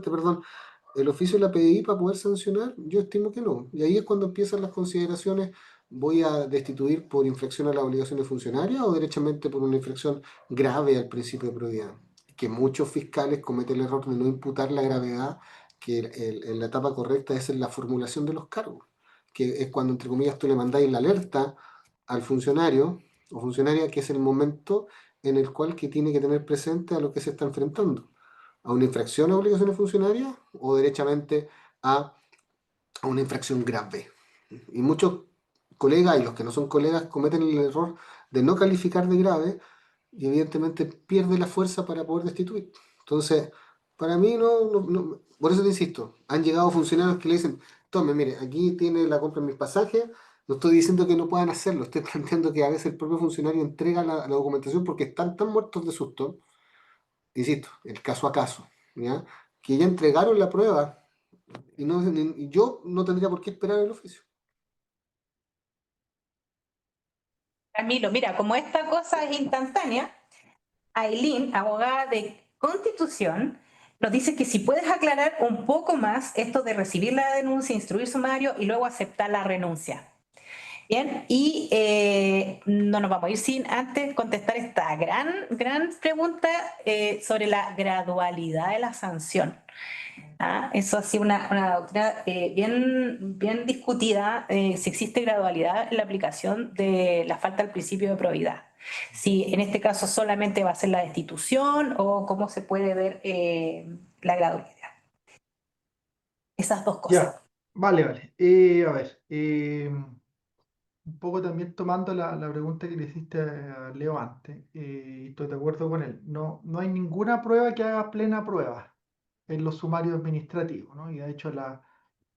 perdón, el oficio de la PDI para poder sancionar? Yo estimo que no. Y ahí es cuando empiezan las consideraciones: ¿voy a destituir por infracción a las obligaciones funcionarias o derechamente por una infracción grave al principio de probidad? Que muchos fiscales cometen el error de no imputar la gravedad, que en la etapa correcta es en la formulación de los cargos, que es cuando, entre comillas, tú le mandáis la alerta al funcionario o funcionaria, que es el momento en el cual que tiene que tener presente a lo que se está enfrentando: a una infracción a obligaciones funcionarias o derechamente a, a una infracción grave. Y muchos colegas, y los que no son colegas, cometen el error de no calificar de grave, y evidentemente pierde la fuerza para poder destituir. Entonces, para mí por eso te insisto, han llegado funcionarios que le dicen, tome, mire, aquí tiene la compra de mis pasajes. No estoy diciendo que no puedan hacerlo, estoy planteando que a veces el propio funcionario entrega la documentación porque están tan muertos de susto, insisto, el caso a caso, ¿ya? Que ya entregaron la prueba, y yo no tendría por qué esperar el oficio. Camilo, mira, como esta cosa es instantánea, Aileen, abogada de Constitución, nos dice que si puedes aclarar un poco más esto de recibir la denuncia, instruir sumario y luego aceptar la renuncia. Bien, y no nos vamos a ir sin antes contestar esta gran pregunta sobre la gradualidad de la sanción. Ah, eso ha sido una doctrina bien discutida, si existe gradualidad en la aplicación de la falta al principio de probidad. Si en este caso solamente va a ser la destitución o cómo se puede ver la gradualidad. Esas dos cosas. Ya, vale. A ver, un poco también tomando la pregunta que le hiciste a Leo antes, estoy de acuerdo con él. No hay ninguna prueba que haga plena prueba en los sumarios administrativos, ¿no? Y de hecho la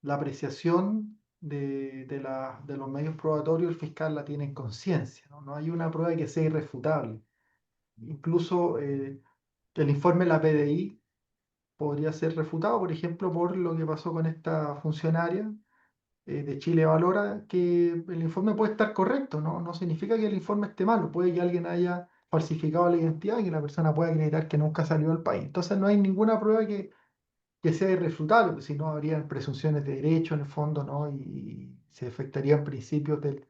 apreciación de los medios probatorios, el fiscal la tiene en conciencia, ¿no? No hay una prueba que sea irrefutable. Incluso el informe de la PDI podría ser refutado, por ejemplo, por lo que pasó con esta funcionaria de Chile Valora, que el informe puede estar correcto, ¿no? No significa que el informe esté malo, puede que alguien haya falsificado la identidad y que la persona pueda acreditar que nunca salió del país. Entonces no hay ninguna prueba que sea irrefutable, porque si no habrían presunciones de derecho en el fondo, ¿no? Y se afectarían principios del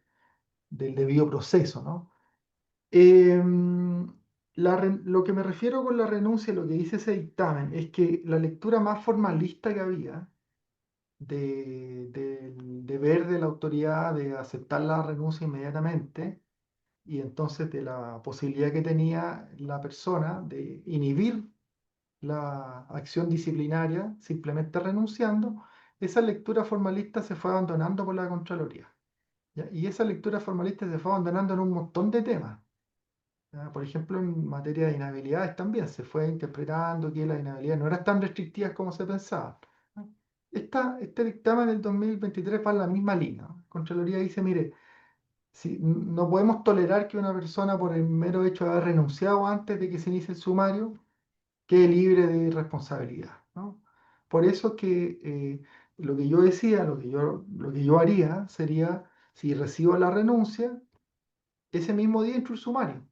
debido proceso, ¿no? Lo que me refiero con la renuncia, lo que dice ese dictamen, es que la lectura más formalista que había del deber de la autoridad de aceptar la renuncia inmediatamente, y entonces de la posibilidad que tenía la persona de inhibir la acción disciplinaria simplemente renunciando, esa lectura formalista se fue abandonando por la Contraloría, ¿ya? Y esa lectura formalista se fue abandonando en un montón de temas, ¿ya? ¿ya? Por ejemplo, en materia de inhabilidades también se fue interpretando que las inhabilidades no eran tan restrictivas como se pensaba. Este dictamen del 2023 va en la misma línea. ¿No? Contraloría dice, mire, si, no podemos tolerar que una persona por el mero hecho de haber renunciado antes de que se inicie el sumario quede libre de responsabilidad, ¿no? Por eso que lo que yo decía, lo que yo haría sería, si recibo la renuncia, ese mismo día entro el sumario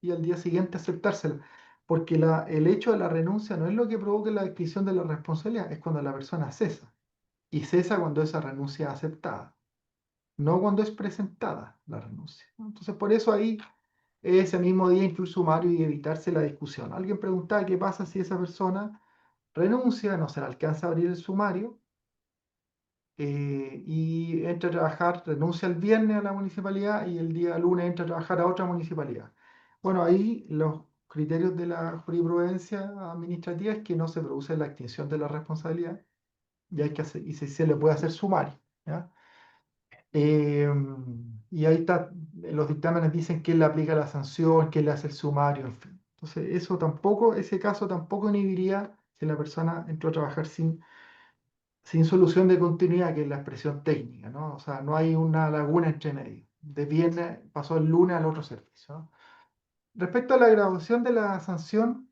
y al día siguiente aceptársela. Porque el hecho de la renuncia no es lo que provoca la extinción de la responsabilidad, es cuando la persona cesa. Y cesa cuando esa renuncia es aceptada, no cuando es presentada la renuncia. ¿No? Entonces, por eso ahí, ese mismo día, incluir sumario y evitarse la discusión. Alguien preguntaba qué pasa si esa persona renuncia, no se le alcanza a abrir el sumario y entra a trabajar, renuncia el viernes a la municipalidad y el día lunes entra a trabajar a otra municipalidad. Bueno, ahí los criterios de la jurisprudencia administrativa es que no se produce la extinción de la responsabilidad y, hay que hacer, y se le puede hacer sumario. ¿Ya? Eh, y ahí está, los dictámenes dicen que le aplica la sanción, que le hace el sumario, en fin. Entonces, eso tampoco, ese caso tampoco inhibiría si la persona entró a trabajar sin solución de continuidad, que es la expresión técnica, ¿no? O sea, no hay una laguna entre medio. De viernes pasó el lunes al otro servicio, ¿no? Respecto a la graduación de la sanción,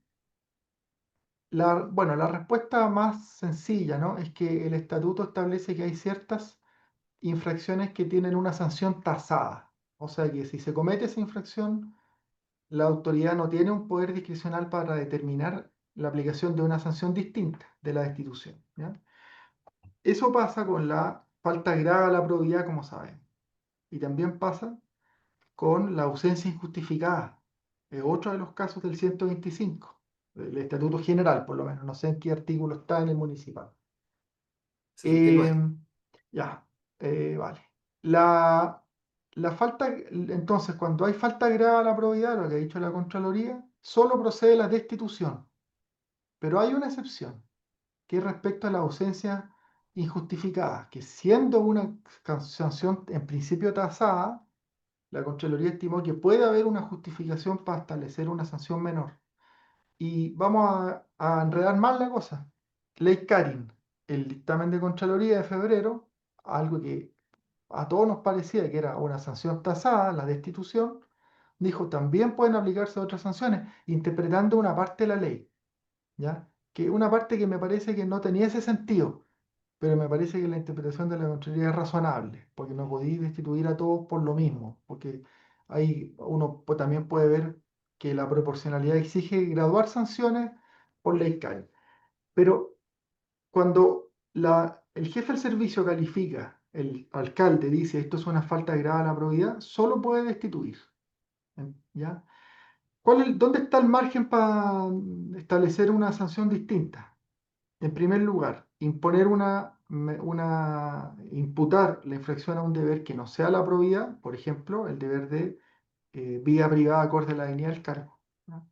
bueno, la respuesta más sencilla, ¿no? Es que el estatuto establece que hay ciertas infracciones que tienen una sanción tasada. O sea que si se comete esa infracción, la autoridad no tiene un poder discrecional para determinar la aplicación de una sanción distinta de la destitución. ¿Ya? Eso pasa con la falta grave a la probidad, como saben. Y también pasa con la ausencia injustificada. Es otro de los casos del 125, del Estatuto General, por lo menos. No sé en qué artículo está en el municipal. 79. Eh, ya, vale. La, entonces, cuando hay falta grave a la probidad, lo que ha dicho la Contraloría, solo procede la destitución. Pero hay una excepción, que es respecto a la ausencia injustificada, que siendo una sanción en principio tasada, la Contraloría estimó que puede haber una justificación para establecer una sanción menor. Y vamos a enredar más la cosa. Ley Karin, el dictamen de Contraloría de febrero, algo que a todos nos parecía que era una sanción tasada, la destitución, dijo también pueden aplicarse otras sanciones, interpretando una parte de la ley, ¿ya? Que una parte que me parece que no tenía ese sentido, pero me parece que la interpretación de la Contraloría es razonable, porque no podéis destituir a todos por lo mismo, porque ahí uno también puede ver que la proporcionalidad exige graduar sanciones por ley CAI. Pero cuando el jefe del servicio califica, el alcalde dice esto es una falta grave a la probidad, solo puede destituir. ¿Ya? ¿Dónde está el margen para establecer una sanción distinta? En primer lugar, imputar la infracción a un deber que no sea la probidad, por ejemplo, el deber de vida privada acorde a la dignidad del cargo. ¿No?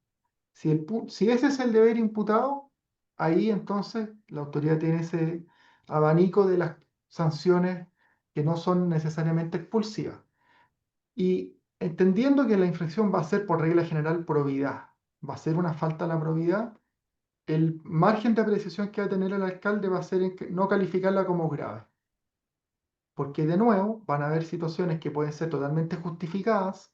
Si ese es el deber imputado, ahí entonces la autoridad tiene ese abanico de las sanciones que no son necesariamente expulsivas. Y entendiendo que la infracción va a ser por regla general probidad, va a ser una falta a la probidad, el margen de apreciación que va a tener el alcalde va a ser en no calificarla como grave. Porque de nuevo van a haber situaciones que pueden ser totalmente justificadas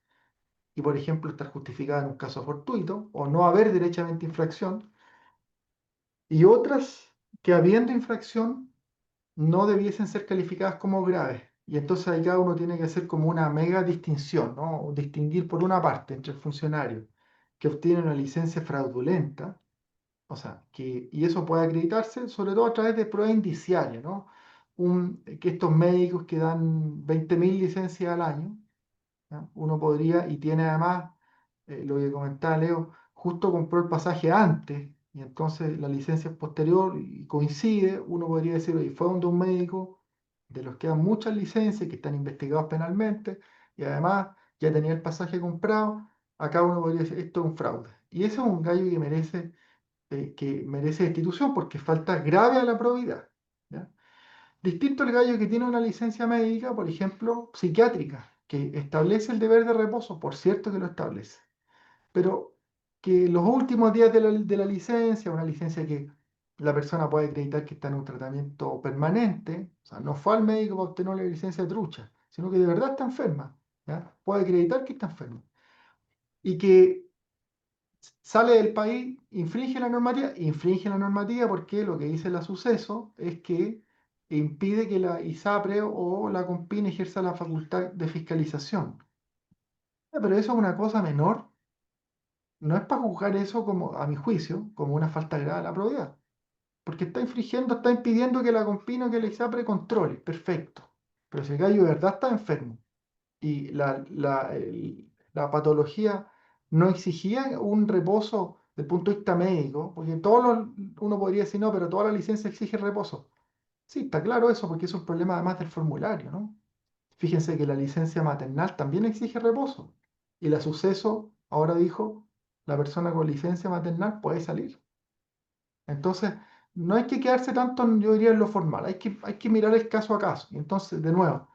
y por ejemplo estar justificadas en un caso fortuito o no haber derechamente infracción y otras que habiendo infracción no debiesen ser calificadas como graves. Y entonces ahí cada uno tiene que hacer como una mega distinción, ¿no? O distinguir por una parte entre el funcionario que obtiene una licencia fraudulenta. O sea, y eso puede acreditarse sobre todo a través de pruebas indiciarias, ¿no? Que estos médicos que dan 20.000 licencias al año, ¿ya? Uno podría, y tiene además, lo que comentaba Leo, justo compró el pasaje antes, y entonces la licencia es posterior y coincide, uno podría decir, oye, fue donde un médico de los que dan muchas licencias, que están investigados penalmente, y además ya tenía el pasaje comprado, acá uno podría decir, esto es un fraude. Y ese es un gallo que merece destitución porque falta grave a la probidad. ¿Ya? Distinto al gallo que tiene una licencia médica, por ejemplo, psiquiátrica, que establece el deber de reposo, por cierto que lo establece, pero que los últimos días de la licencia, una licencia que la persona puede acreditar que está en un tratamiento permanente, o sea, no fue al médico para obtener la licencia de trucha, sino que de verdad está enferma, ¿ya? Puede acreditar que está enferma y que sale del país, infringe la normativa porque lo que dice el suceso es que impide que la ISAPRE o la COMPIN ejerza la facultad de fiscalización. Pero eso es una cosa menor, no es para juzgar eso como, a mi juicio, como una falta grave de la probidad, porque está infringiendo, está impidiendo que la COMPIN o que la ISAPRE controle, perfecto. Pero si el gallo de verdad está enfermo y la patología no exigía un reposo desde el punto de vista médico, porque uno podría decir, no, pero toda la licencia exige reposo. Sí, está claro eso, porque es un problema además del formulario, ¿no? Fíjense que la licencia maternal también exige reposo. Y la suceso ahora dijo, la persona con licencia maternal puede salir. Entonces, no hay que quedarse tanto, yo diría, en lo formal, hay que mirar el caso a caso. Y entonces, de nuevo,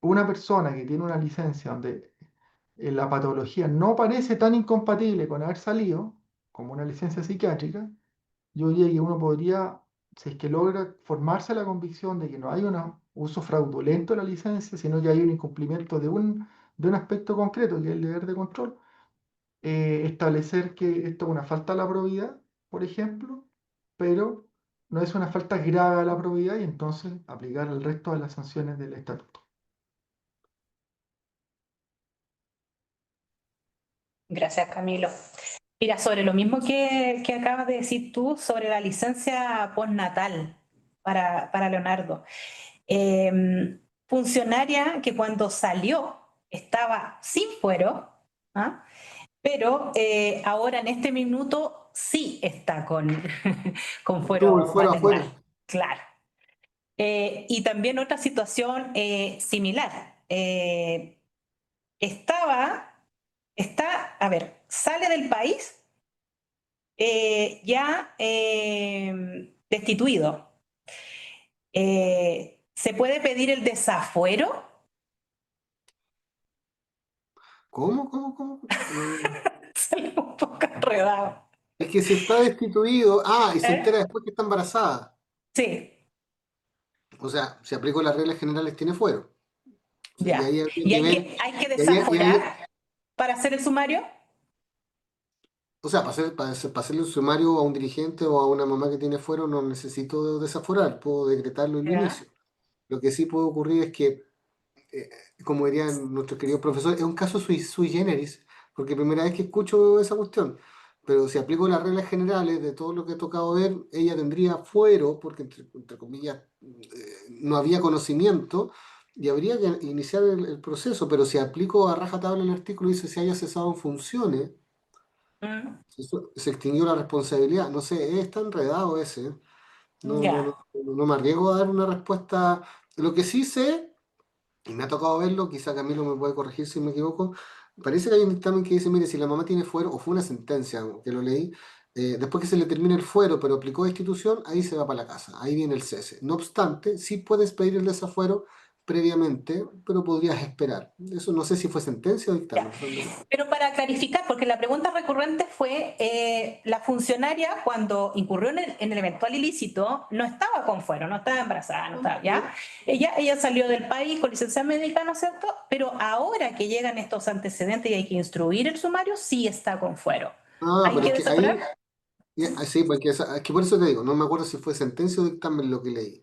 una persona que tiene una licencia donde la patología no parece tan incompatible con haber salido, como una licencia psiquiátrica, yo diría que uno podría, si es que logra formarse la convicción de que no hay un uso fraudulento de la licencia, sino que hay un incumplimiento de un aspecto concreto, que es el deber de control, establecer que esto es una falta a la probidad, por ejemplo, pero no es una falta grave a la probidad y entonces aplicar el resto de las sanciones del estatuto. Gracias, Camilo. Mira, sobre lo mismo que acabas de decir tú, sobre la licencia postnatal para Leonardo. Funcionaria que cuando salió estaba sin fuero, ¿ah? Pero ahora en este minuto sí está con, con Tuvo el fuero fuero maternal, afuera. claro. Y también otra situación similar. A ver, sale del país ya destituido. ¿Se puede pedir el desafuero? ¿Cómo? ¿Cómo? ¿Cómo? Sale un poco enredado. Es que si está destituido, y se ¿Eh? entera después que está embarazada. Sí, O sea, si aplico las reglas generales, tiene fuero. Y ya. ahí habría ¿Y que ver, hay que y ahí- desaforar para hacer el sumario? o sea, para hacerle un sumario a un dirigente o a una mamá que tiene fuero, no necesito desaforar, puedo decretarlo y lo Ya. inicio. Lo que sí puede ocurrir es que, eh, como dirían nuestros queridos profesores, es un caso sui generis, porque primera vez que escucho esa cuestión. Pero si aplico las reglas generales de todo lo que he tocado ver, ella tendría fuero, porque entre comillas no había conocimiento, y habría que iniciar el proceso. Pero si aplico a rajatabla el artículo, dice si haya cesado en funciones, Mm, se extinguió la responsabilidad. No sé, está enredado ese. ya. No me arriesgo a dar una respuesta. Lo que sí sé, y me ha tocado verlo, quizá Camilo me puede corregir si me equivoco, parece que hay un dictamen que dice, mire, si la mamá tiene fuero, o fue una sentencia que lo leí, después que se le termine el fuero, pero aplicó destitución, ahí se va para la casa, ahí viene el cese. No obstante, sí puedes pedir el desafuero previamente, pero podrías esperar. Eso no sé si fue sentencia o Ya. dictamen. Pero para clarificar, porque la pregunta recurrente fue, la funcionaria cuando incurrió en el eventual ilícito no estaba con fuero, no estaba embarazada, no estaba, ¿ya? Ella salió del país con licencia médica, ¿no es cierto? Pero ahora que llegan estos antecedentes y hay que instruir el sumario, sí está con fuero. ¿Hay Pero que es que desaforar? ahí, sí, porque es que por eso te digo, no me acuerdo si fue sentencia o dictamen lo que leí.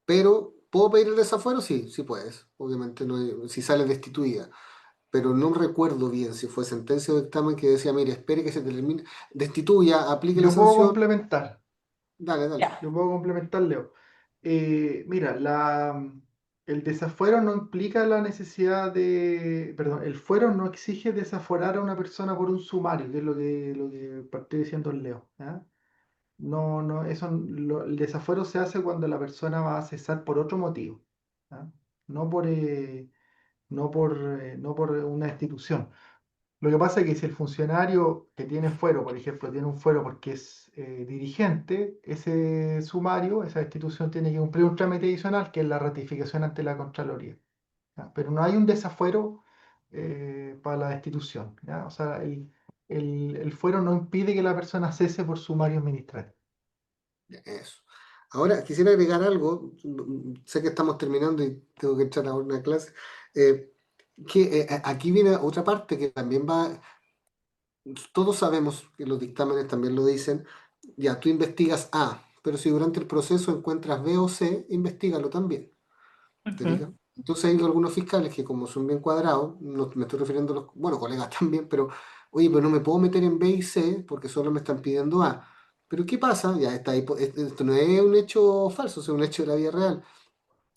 Pero, ¿puedo pedir el desafuero? Sí, sí puedes. Obviamente, si sale destituida. Pero no recuerdo bien si fue sentencia o dictamen que decía, mire, espere que se termine, destituya, aplique la Yo puedo sanción. complementar. Dale, dale. Ya. Yo puedo complementar, Leo. Mira, el desafuero no implica la necesidad perdón, el fuero no exige desaforar a una persona por un sumario, que es lo que partí diciendo el Leo. ¿Ya? No, no, el desafuero se hace cuando la persona va a cesar por otro motivo. ¿Ya? No por una destitución. Lo que pasa es que si el funcionario que tiene fuero, por ejemplo, tiene un fuero porque es dirigente, ese sumario, esa destitución tiene que cumplir un trámite adicional que es la ratificación ante la Contraloría. ¿Ya? Pero no hay un desafuero para la destitución. ¿Ya? O sea, el fuero no impide que la persona cese por sumario administrativo. Eso. Ahora, quisiera agregar algo, sé que estamos terminando y tengo que entrar a una clase, eh, que aquí viene otra parte que también va, todos sabemos que los dictámenes también lo dicen, ya tú investigas A, pero si durante el proceso encuentras B o C, investigalo también. ¿Te Ujú. fijas? Entonces hay algunos fiscales que como son bien cuadrados, no, me estoy refiriendo a los, bueno, colegas también, pero oye, pero no me puedo meter en B y C porque solo me están pidiendo A. Pero ¿qué pasa? Ya está, esto no es un hecho falso, es un hecho de la vida real.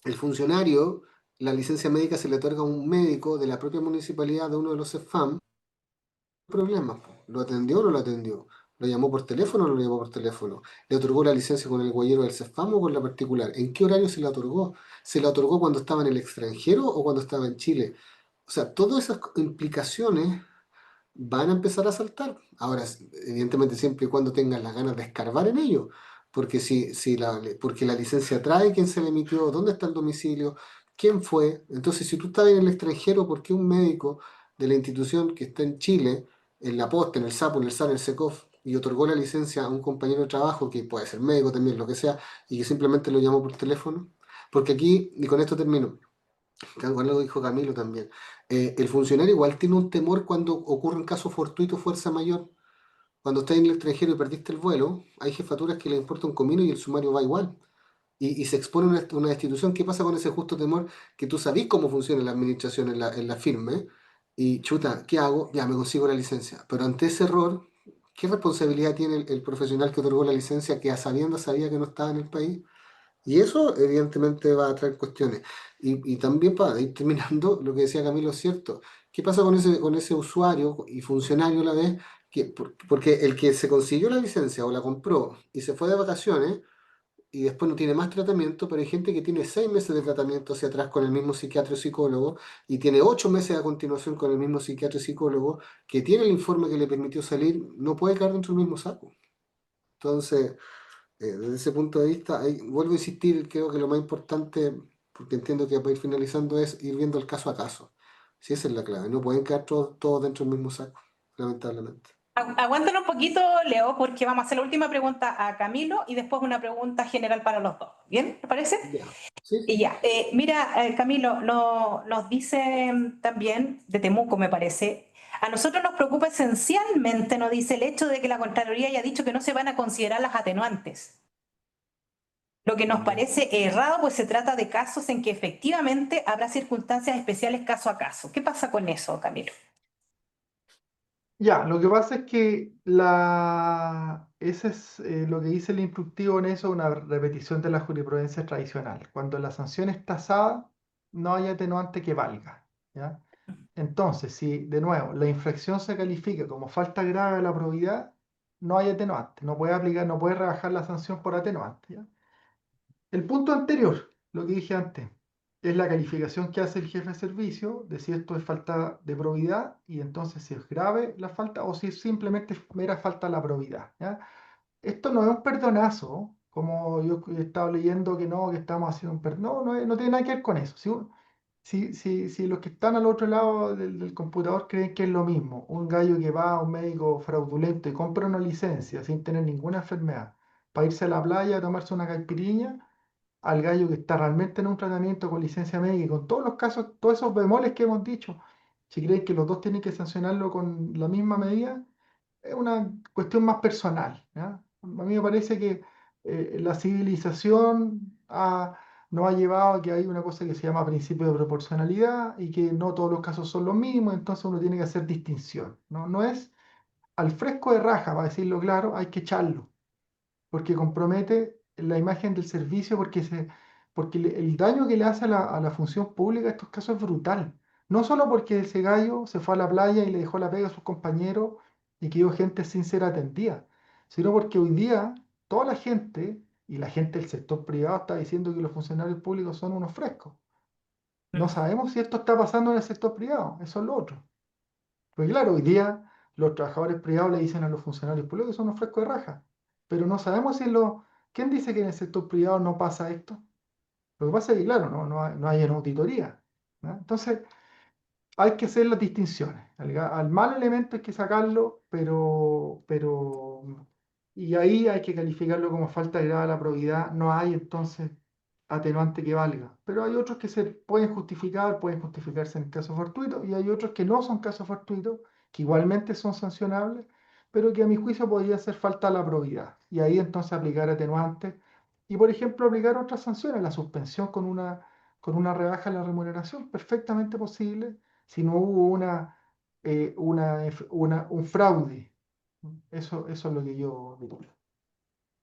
El funcionario, la licencia médica se le otorga a un médico de la propia municipalidad de uno de los CEFAM, problema. ¿Lo atendió o no lo atendió? ¿Lo llamó por teléfono o no lo llamó por teléfono? ¿Le otorgó la licencia con el guayero del CEFAM o con la particular? ¿En qué horario se la otorgó? ¿Se la otorgó cuando estaba en el extranjero o cuando estaba en Chile? O sea, todas esas implicaciones van a empezar a saltar. Ahora, evidentemente, siempre y cuando tengan las ganas de escarbar en ello. Porque porque la licencia trae quién se la emitió, dónde está el domicilio, quién fue. Entonces, si tú estás en el extranjero, ¿por qué un médico de la institución que está en Chile, en la Posta, en el SAPO, en el SAR, en el SECOF, y otorgó la licencia a un compañero de trabajo, que puede ser médico también, lo que sea, y que simplemente lo llamó por teléfono? Porque aquí, y con esto termino, que igual lo dijo Camilo también, el funcionario igual tiene un temor cuando ocurre un caso fortuito, fuerza mayor. Cuando estás en el extranjero y perdiste el vuelo, hay jefaturas que le importa un comino y el sumario va igual. Y se expone una destitución. ¿Qué pasa con ese justo temor? Que tú sabís cómo funciona la administración en la firme y chuta, ¿qué hago? Ya me consigo la licencia. Pero ante ese error, ¿qué responsabilidad tiene el profesional que otorgó la licencia que a sabiendas sabía que no estaba en el país? Y eso evidentemente va a traer cuestiones. Y también para ir terminando, lo que decía Camilo es cierto. ¿Qué pasa con ese usuario y funcionario a la vez? Porque el que se consiguió la licencia o la compró y se fue de vacaciones y después no tiene más tratamiento, pero hay gente que tiene 6 meses de tratamiento hacia atrás con el mismo psiquiatra o psicólogo y tiene 8 meses a continuación con el mismo psiquiatra y psicólogo que tiene el informe que le permitió salir, no puede caer dentro del mismo saco. Entonces... desde ese punto de vista, vuelvo a insistir, creo que lo más importante, porque entiendo que para ir finalizando, es ir viendo el caso a caso. Si esa es la clave, no pueden quedar todos dentro del mismo saco, lamentablemente. Aguántanos un poquito, Leo, porque vamos a hacer la última pregunta a Camilo y después una pregunta general para los dos. ¿Bien? ¿Te parece? Ya, sí, Y sí. ya, mira, Camilo, nos dice también, de Temuco me parece, a nosotros nos preocupa esencialmente, nos dice el hecho de que la Contraloría haya dicho que no se van a considerar las atenuantes. Lo que nos Ya. parece errado, pues se trata de casos en que efectivamente habrá circunstancias especiales caso a caso. ¿Qué pasa con eso, Camilo? Ya, lo que pasa es que ese es lo que dice el instructivo en eso, una repetición de la jurisprudencia tradicional. Cuando la sanción es tasada, no hay atenuante que valga, ¿ya? Entonces, si de nuevo la infracción se califica como falta grave de la probidad, no hay atenuante, no puede aplicar, no puede rebajar la sanción por atenuante, ¿ya? El punto anterior, lo que dije antes, es la calificación que hace el jefe de servicio de si esto es falta de probidad y entonces si es grave la falta o si es simplemente mera falta de la probidad, ¿ya? Esto no es un perdonazo, como yo he estado leyendo que no, que estamos haciendo un perdón. No, no tiene nada que ver con eso. Si los que están al otro lado del computador creen que es lo mismo, un gallo que va a un médico fraudulento y compra una licencia sin tener ninguna enfermedad para irse a la playa a tomarse una caipirinha, al gallo que está realmente en un tratamiento con licencia médica y con todos los casos, todos esos bemoles que hemos dicho, si creen que los dos tienen que sancionarlo con la misma medida, es una cuestión más personal, ¿ya? A mí me parece que la civilización nos ha llevado a que hay una cosa que se llama principio de proporcionalidad y que no todos los casos son los mismos, entonces uno tiene que hacer distinción, ¿no? No es al fresco de raja, para decirlo claro, hay que echarlo porque compromete la imagen del servicio, porque el daño que le hace a la función pública en estos casos es brutal. No solo porque ese gallo se fue a la playa y le dejó la pega a sus compañeros y que hubo gente sin ser atendida, sino porque hoy día toda la gente y la gente del sector privado está diciendo que los funcionarios públicos son unos frescos. No Mm. sabemos si esto está pasando en el sector privado, eso es lo otro. Porque claro, hoy día los trabajadores privados le dicen a los funcionarios públicos que son unos frescos de raja, pero no sabemos si ¿Quién dice que en el sector privado no pasa esto? Lo que pasa es que, claro, no hay una auditoría, ¿no? Entonces, hay que hacer las distinciones. Al mal elemento hay que sacarlo, y ahí hay que calificarlo como falta grave a la probidad. No hay entonces atenuante que valga. Pero hay otros que se pueden justificarse en casos fortuitos, y hay otros que no son casos fortuitos, que igualmente son sancionables, pero que a mi juicio podría hacer falta a la probidad. Y ahí entonces aplicar atenuantes y, por ejemplo, aplicar otras sanciones, la suspensión con una rebaja en la remuneración, perfectamente posible si no hubo un fraude. Eso es lo que yo digo.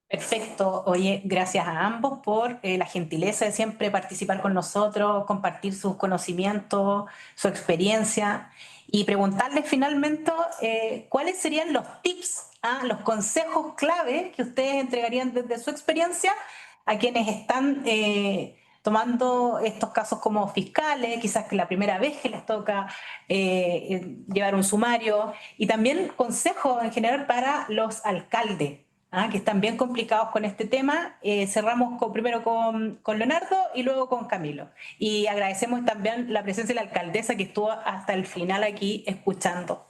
Perfecto. Oye, gracias a ambos por la gentileza de siempre participar con nosotros, compartir sus conocimientos, su experiencia y preguntarles finalmente cuáles serían los tips, los consejos clave que ustedes entregarían desde su experiencia a quienes están tomando estos casos como fiscales, quizás que la primera vez que les toca llevar un sumario, y también consejos en general para los alcaldes, que están bien complicados con este tema. Cerramos primero con Leonardo y luego con Camilo. Y agradecemos también la presencia de la alcaldesa que estuvo hasta el final aquí escuchando.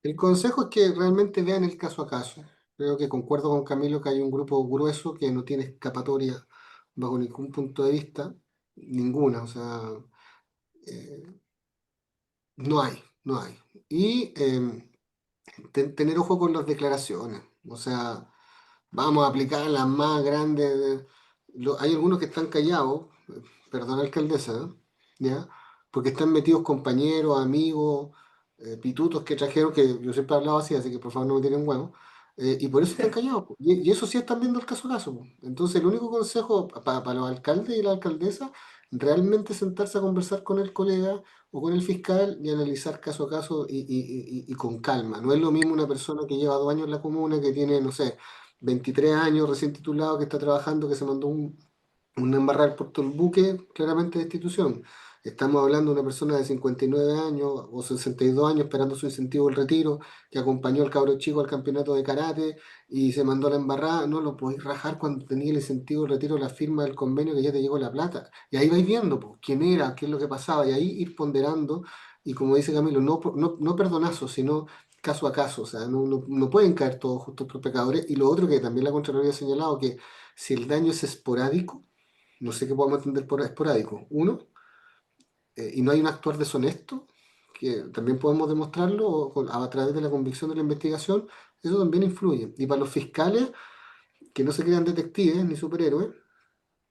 El consejo es que realmente vean el caso a caso. Creo que concuerdo con Camilo que hay un grupo grueso que no tiene escapatoria bajo ningún punto de vista, ninguna, o sea, eh, no hay. Y tener ojo con las declaraciones, o sea, vamos a aplicar las más grandes. Hay algunos que están callados, perdón, alcaldesa, ¿eh? ¿Ya? Porque están metidos compañeros, amigos, pitutos que trajeron, que yo siempre he hablado así que por favor no me tienen huevo. Y por eso están callados, po. Y eso sí están viendo el caso a caso, po. Entonces, el único consejo para los alcaldes y la alcaldesa, realmente sentarse a conversar con el colega o con el fiscal y analizar caso a caso y con calma. No es lo mismo una persona que lleva 2 años en la comuna, que tiene, no sé, 23 años, recién titulado, que está trabajando, que se mandó un embarrar por todo el buque, claramente de institución. Estamos hablando de una persona de 59 años o 62 años esperando su incentivo del retiro, que acompañó al cabro chico al campeonato de karate y se mandó a la embarrada. No lo podéis rajar cuando tenía el incentivo del retiro, la firma del convenio que ya te llegó la plata. Y ahí vais viendo pues, quién era, qué es lo que pasaba, y ahí ir ponderando. Y como dice Camilo, no perdonazos, sino caso a caso. O sea, no pueden caer todos justos por pecadores. Y lo otro que también la Contraloría ha señalado, que si el daño es esporádico, no sé qué podemos entender por esporádico. Uno, y no hay un actuar deshonesto, que también podemos demostrarlo a través de la convicción de la investigación, eso también influye. Y para los fiscales, que no se crean detectives ni superhéroes,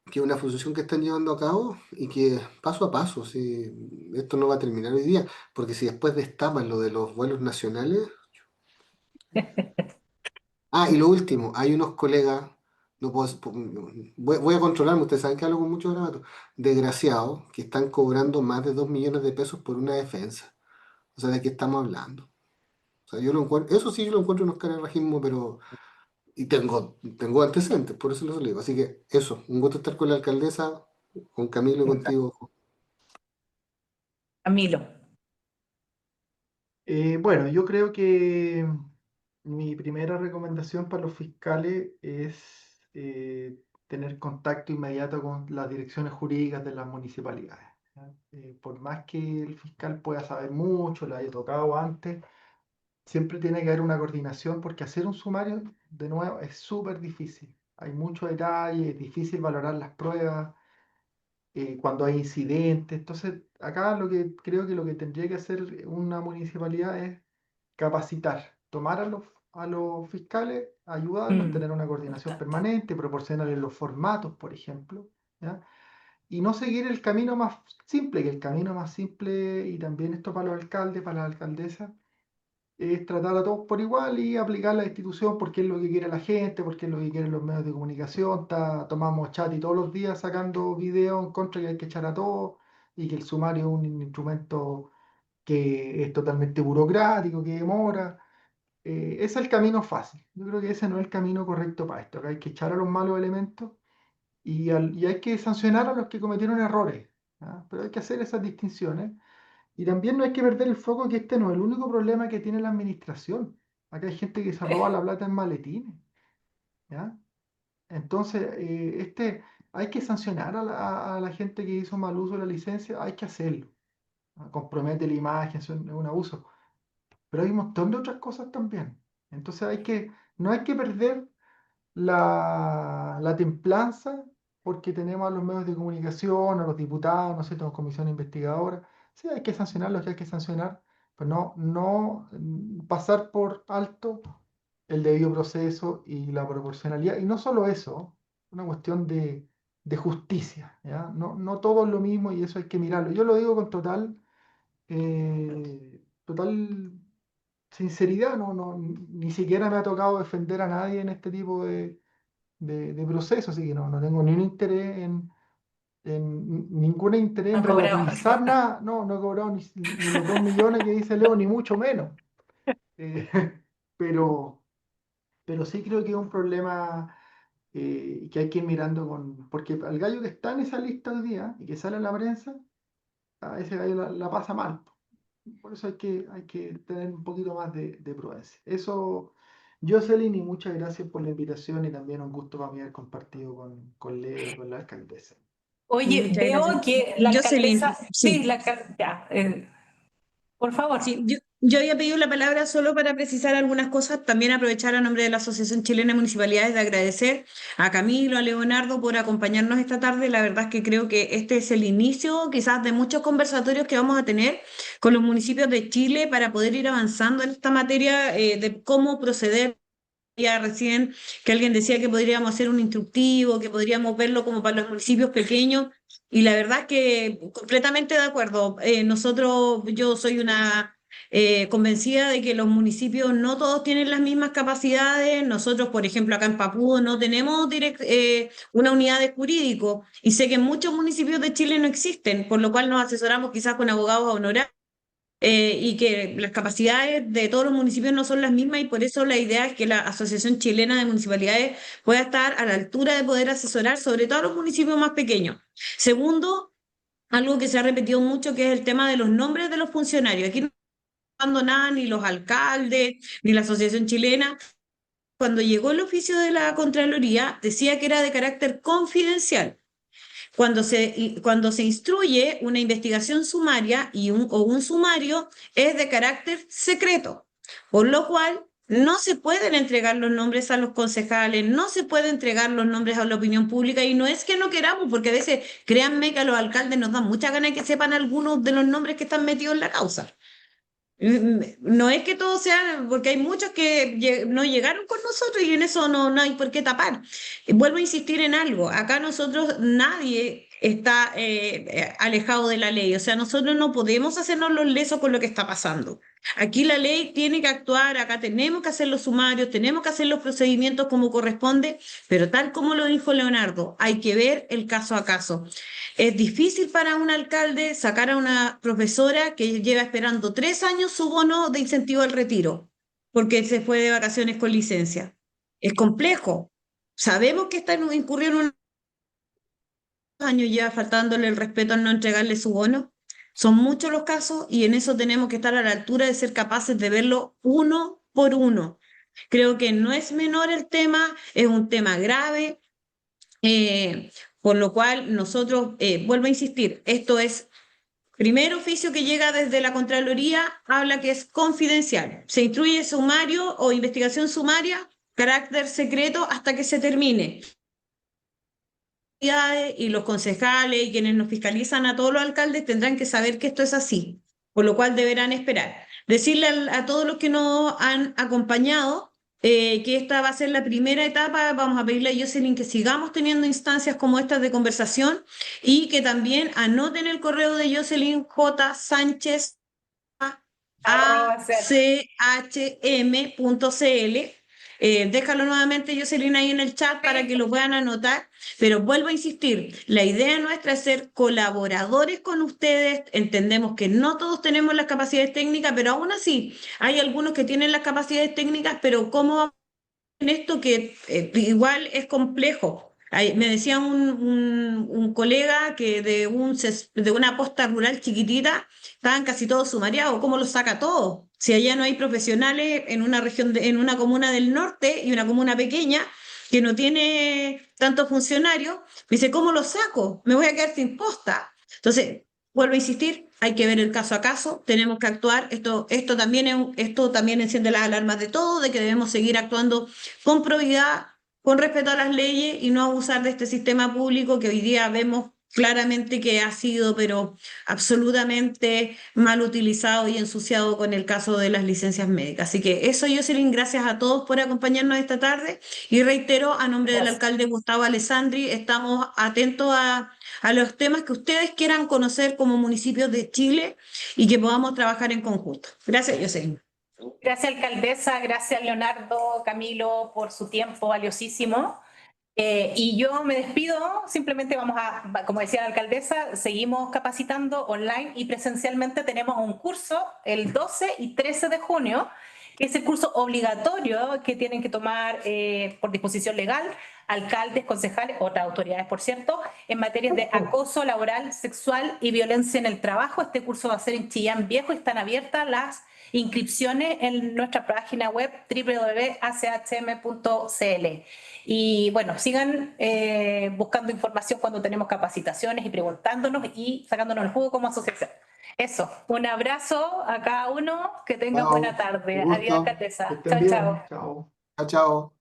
que es una función que están llevando a cabo y que paso a paso, si esto no va a terminar hoy día, porque si después destapan lo de los vuelos nacionales. Y lo último, hay unos colegas, no puedo, voy a controlarme, ustedes saben que hablo con muchos grabatos, desgraciados, que están cobrando más de 2 millones de pesos por una defensa. O sea, ¿de qué estamos hablando? O sea, yo lo encuentro, eso sí yo lo encuentro unos carerrajismo, pero, y tengo antecedentes, por eso lo digo. Así que eso, un gusto estar con la alcaldesa, con Camilo y contigo. Camilo. Bueno, yo creo que mi primera recomendación para los fiscales es tener contacto inmediato con las direcciones jurídicas de las municipalidades. ¿Ya? Por más que el fiscal pueda saber mucho, lo haya tocado antes, siempre tiene que haber una coordinación porque hacer un sumario, de nuevo, es súper difícil. Hay mucho detalle, es difícil valorar las pruebas, cuando hay incidentes. Entonces, acá creo que lo que tendría que hacer una municipalidad es capacitar, tomar a los fiscales, ayudarlos, Mm, tener una coordinación importante. permanente, proporcionarles los formatos, por ejemplo, ¿ya? Y no seguir el camino más simple, que el camino más simple, y también esto para los alcaldes, para las alcaldesas, es tratar a todos por igual y aplicar la institución porque es lo que quiere la gente, porque es lo que quieren los medios de comunicación. Tomamos chat y todos los días sacando videos en contra que hay que echar a todos, y que el sumario es un instrumento que es totalmente burocrático, que demora. Ese es el camino fácil. Yo creo que ese no es el camino correcto para esto. Acá hay que echar a los malos elementos y hay que sancionar a los que cometieron errores. ¿Ah? Pero hay que hacer esas distinciones. Y también no hay que perder el foco que este no es el único problema que tiene la administración. Acá hay gente que se roba la plata en maletines. ¿Ya? Entonces, hay que sancionar a la gente que hizo mal uso de la licencia, hay que hacerlo. compromete la imagen, es un abuso. Pero hay un montón de otras cosas también. Entonces no hay que perder la templanza porque tenemos a los medios de comunicación, a los diputados, no sé, tenemos comisión investigadora. Sí, hay que sancionar lo que hay que sancionar, pero no pasar por alto el debido proceso y la proporcionalidad. Y no solo eso, una cuestión de justicia, ¿ya? No todo es lo mismo y eso hay que mirarlo. Yo lo digo con total sinceridad, ni siquiera me ha tocado defender a nadie en este tipo de procesos, así que no tengo ni un interés ningún interés en Han cobrado. relativizar nada, no he cobrado ni los 2 millones que dice Leo, ni mucho menos. Eh, pero, pero sí creo que es un problema que hay que ir mirando porque al gallo que está en esa lista hoy día y que sale en la prensa, a ese gallo la pasa mal. Por eso hay que tener un poquito más de prudencia. Eso, Jocelyn, y muchas gracias por la invitación y también un gusto para mí haber compartido con Leo y con la alcaldesa. Oye, Muchas veo gracias. que la alcaldesa, Jocelyn, sí, sí. ya, por favor. Sí, yo había pedido la palabra solo para precisar algunas cosas, también aprovechar a nombre de la Asociación Chilena de Municipalidades de agradecer a Camilo, a Leonardo por acompañarnos esta tarde. La verdad es que creo que este es el inicio quizás de muchos conversatorios que vamos a tener con los municipios de Chile para poder ir avanzando en esta materia de cómo proceder. Ya recién que alguien decía que podríamos hacer un instructivo, que podríamos verlo como para los municipios pequeños, y la verdad es que completamente de acuerdo. Yo soy una convencida de que los municipios no todos tienen las mismas capacidades. Nosotros, por ejemplo, acá en Papúa no tenemos una unidad de jurídico, y sé que en muchos municipios de Chile no existen, por lo cual nos asesoramos quizás con abogados honorarios y que las capacidades de todos los municipios no son las mismas, y por eso la idea es que la Asociación Chilena de Municipalidades pueda estar a la altura de poder asesorar, sobre todo a los municipios más pequeños. Segundo, algo que se ha repetido mucho, que es el tema de los nombres de los funcionarios. Aquí no está pasando nada, ni los alcaldes, ni la Asociación Chilena. Cuando llegó el oficio de la Contraloría, decía que era de carácter confidencial. Cuando se instruye una investigación sumaria o un sumario, es de carácter secreto, por lo cual no se pueden entregar los nombres a los concejales, no se pueden entregar los nombres a la opinión pública, y no es que no queramos, porque a veces, créanme que a los alcaldes nos da mucha gana de que sepan algunos de los nombres que están metidos en la causa. No es que todos sean, porque hay muchos que no llegaron con nosotros y en eso no hay por qué tapar. Vuelvo a insistir en algo, acá nosotros nadie está alejado de la ley, o sea, nosotros no podemos hacernos los lesos con lo que está pasando. Aquí la ley tiene que actuar, acá tenemos que hacer los sumarios, tenemos que hacer los procedimientos como corresponde, pero tal como lo dijo Leonardo, hay que ver el caso a caso. Es difícil para un alcalde sacar a una profesora que lleva esperando 3 años su bono de incentivo al retiro, porque se fue de vacaciones con licencia. Es complejo. Sabemos que está incurriendo en unos años ya faltándole el respeto al no entregarle su bono. Son muchos los casos y en eso tenemos que estar a la altura de ser capaces de verlo uno por uno. Creo que no es menor el tema, es un tema grave. Por lo cual nosotros, vuelvo a insistir, esto es primer oficio que llega desde la Contraloría, habla que es confidencial. Se instruye sumario o investigación sumaria, carácter secreto hasta que se termine. Y los concejales y quienes nos fiscalizan a todos los alcaldes tendrán que saber que esto es así, por lo cual deberán esperar. Decirle a todos los que nos han acompañado que esta va a ser la primera etapa. Vamos a pedirle a Jocelyn que sigamos teniendo instancias como estas de conversación, y que también anoten el correo de Jocelyn J. Sánchez achm.cl. Déjalo nuevamente, Jocelyn, ahí en el chat para que lo puedan anotar, pero vuelvo a insistir, la idea nuestra es ser colaboradores con ustedes. Entendemos que no todos tenemos las capacidades técnicas, pero aún así hay algunos que tienen las capacidades técnicas, pero ¿cómo vamos en esto que igual es complejo? Me decía un colega que de una posta rural chiquitita estaban casi todos sumariados. ¿Cómo los saca todos? Si allá no hay profesionales en una región, en una comuna del norte y una comuna pequeña que no tiene tantos funcionarios, me dice, ¿cómo los saco? Me voy a quedar sin posta. Entonces, vuelvo a insistir, hay que ver el caso a caso, tenemos que actuar. Esto también enciende las alarmas de todo, de que debemos seguir actuando con probidad, con respeto a las leyes y no abusar de este sistema público que hoy día vemos claramente que ha sido, pero absolutamente mal utilizado y ensuciado con el caso de las licencias médicas. Así que eso, Jocelyn, gracias a todos por acompañarnos esta tarde y reitero, a nombre del Gracias. alcalde Gustavo Alessandri, estamos atentos a los temas que ustedes quieran conocer como municipios de Chile y que podamos trabajar en conjunto. Gracias, Jocelyn. Gracias, alcaldesa, gracias, Leonardo, Camilo, por su tiempo valiosísimo. Y yo me despido, simplemente como decía la alcaldesa, seguimos capacitando online y presencialmente. Tenemos un curso el 12 y 13 de junio, que es el curso obligatorio que tienen que tomar por disposición legal alcaldes, concejales, otras autoridades, por cierto, en materias de acoso laboral, sexual y violencia en el trabajo. Este curso va a ser en Chillán Viejo y están abiertas las inscripciones en nuestra página web www.achm.cl. Y bueno, sigan buscando información cuando tenemos capacitaciones y preguntándonos y sacándonos el jugo como asociación. Eso, un abrazo a cada uno, que tengan Chao, buena un tarde. Adiós, gusto. Que alcaldesa. estén Chao, chao. bien. Chao. Chao, chao.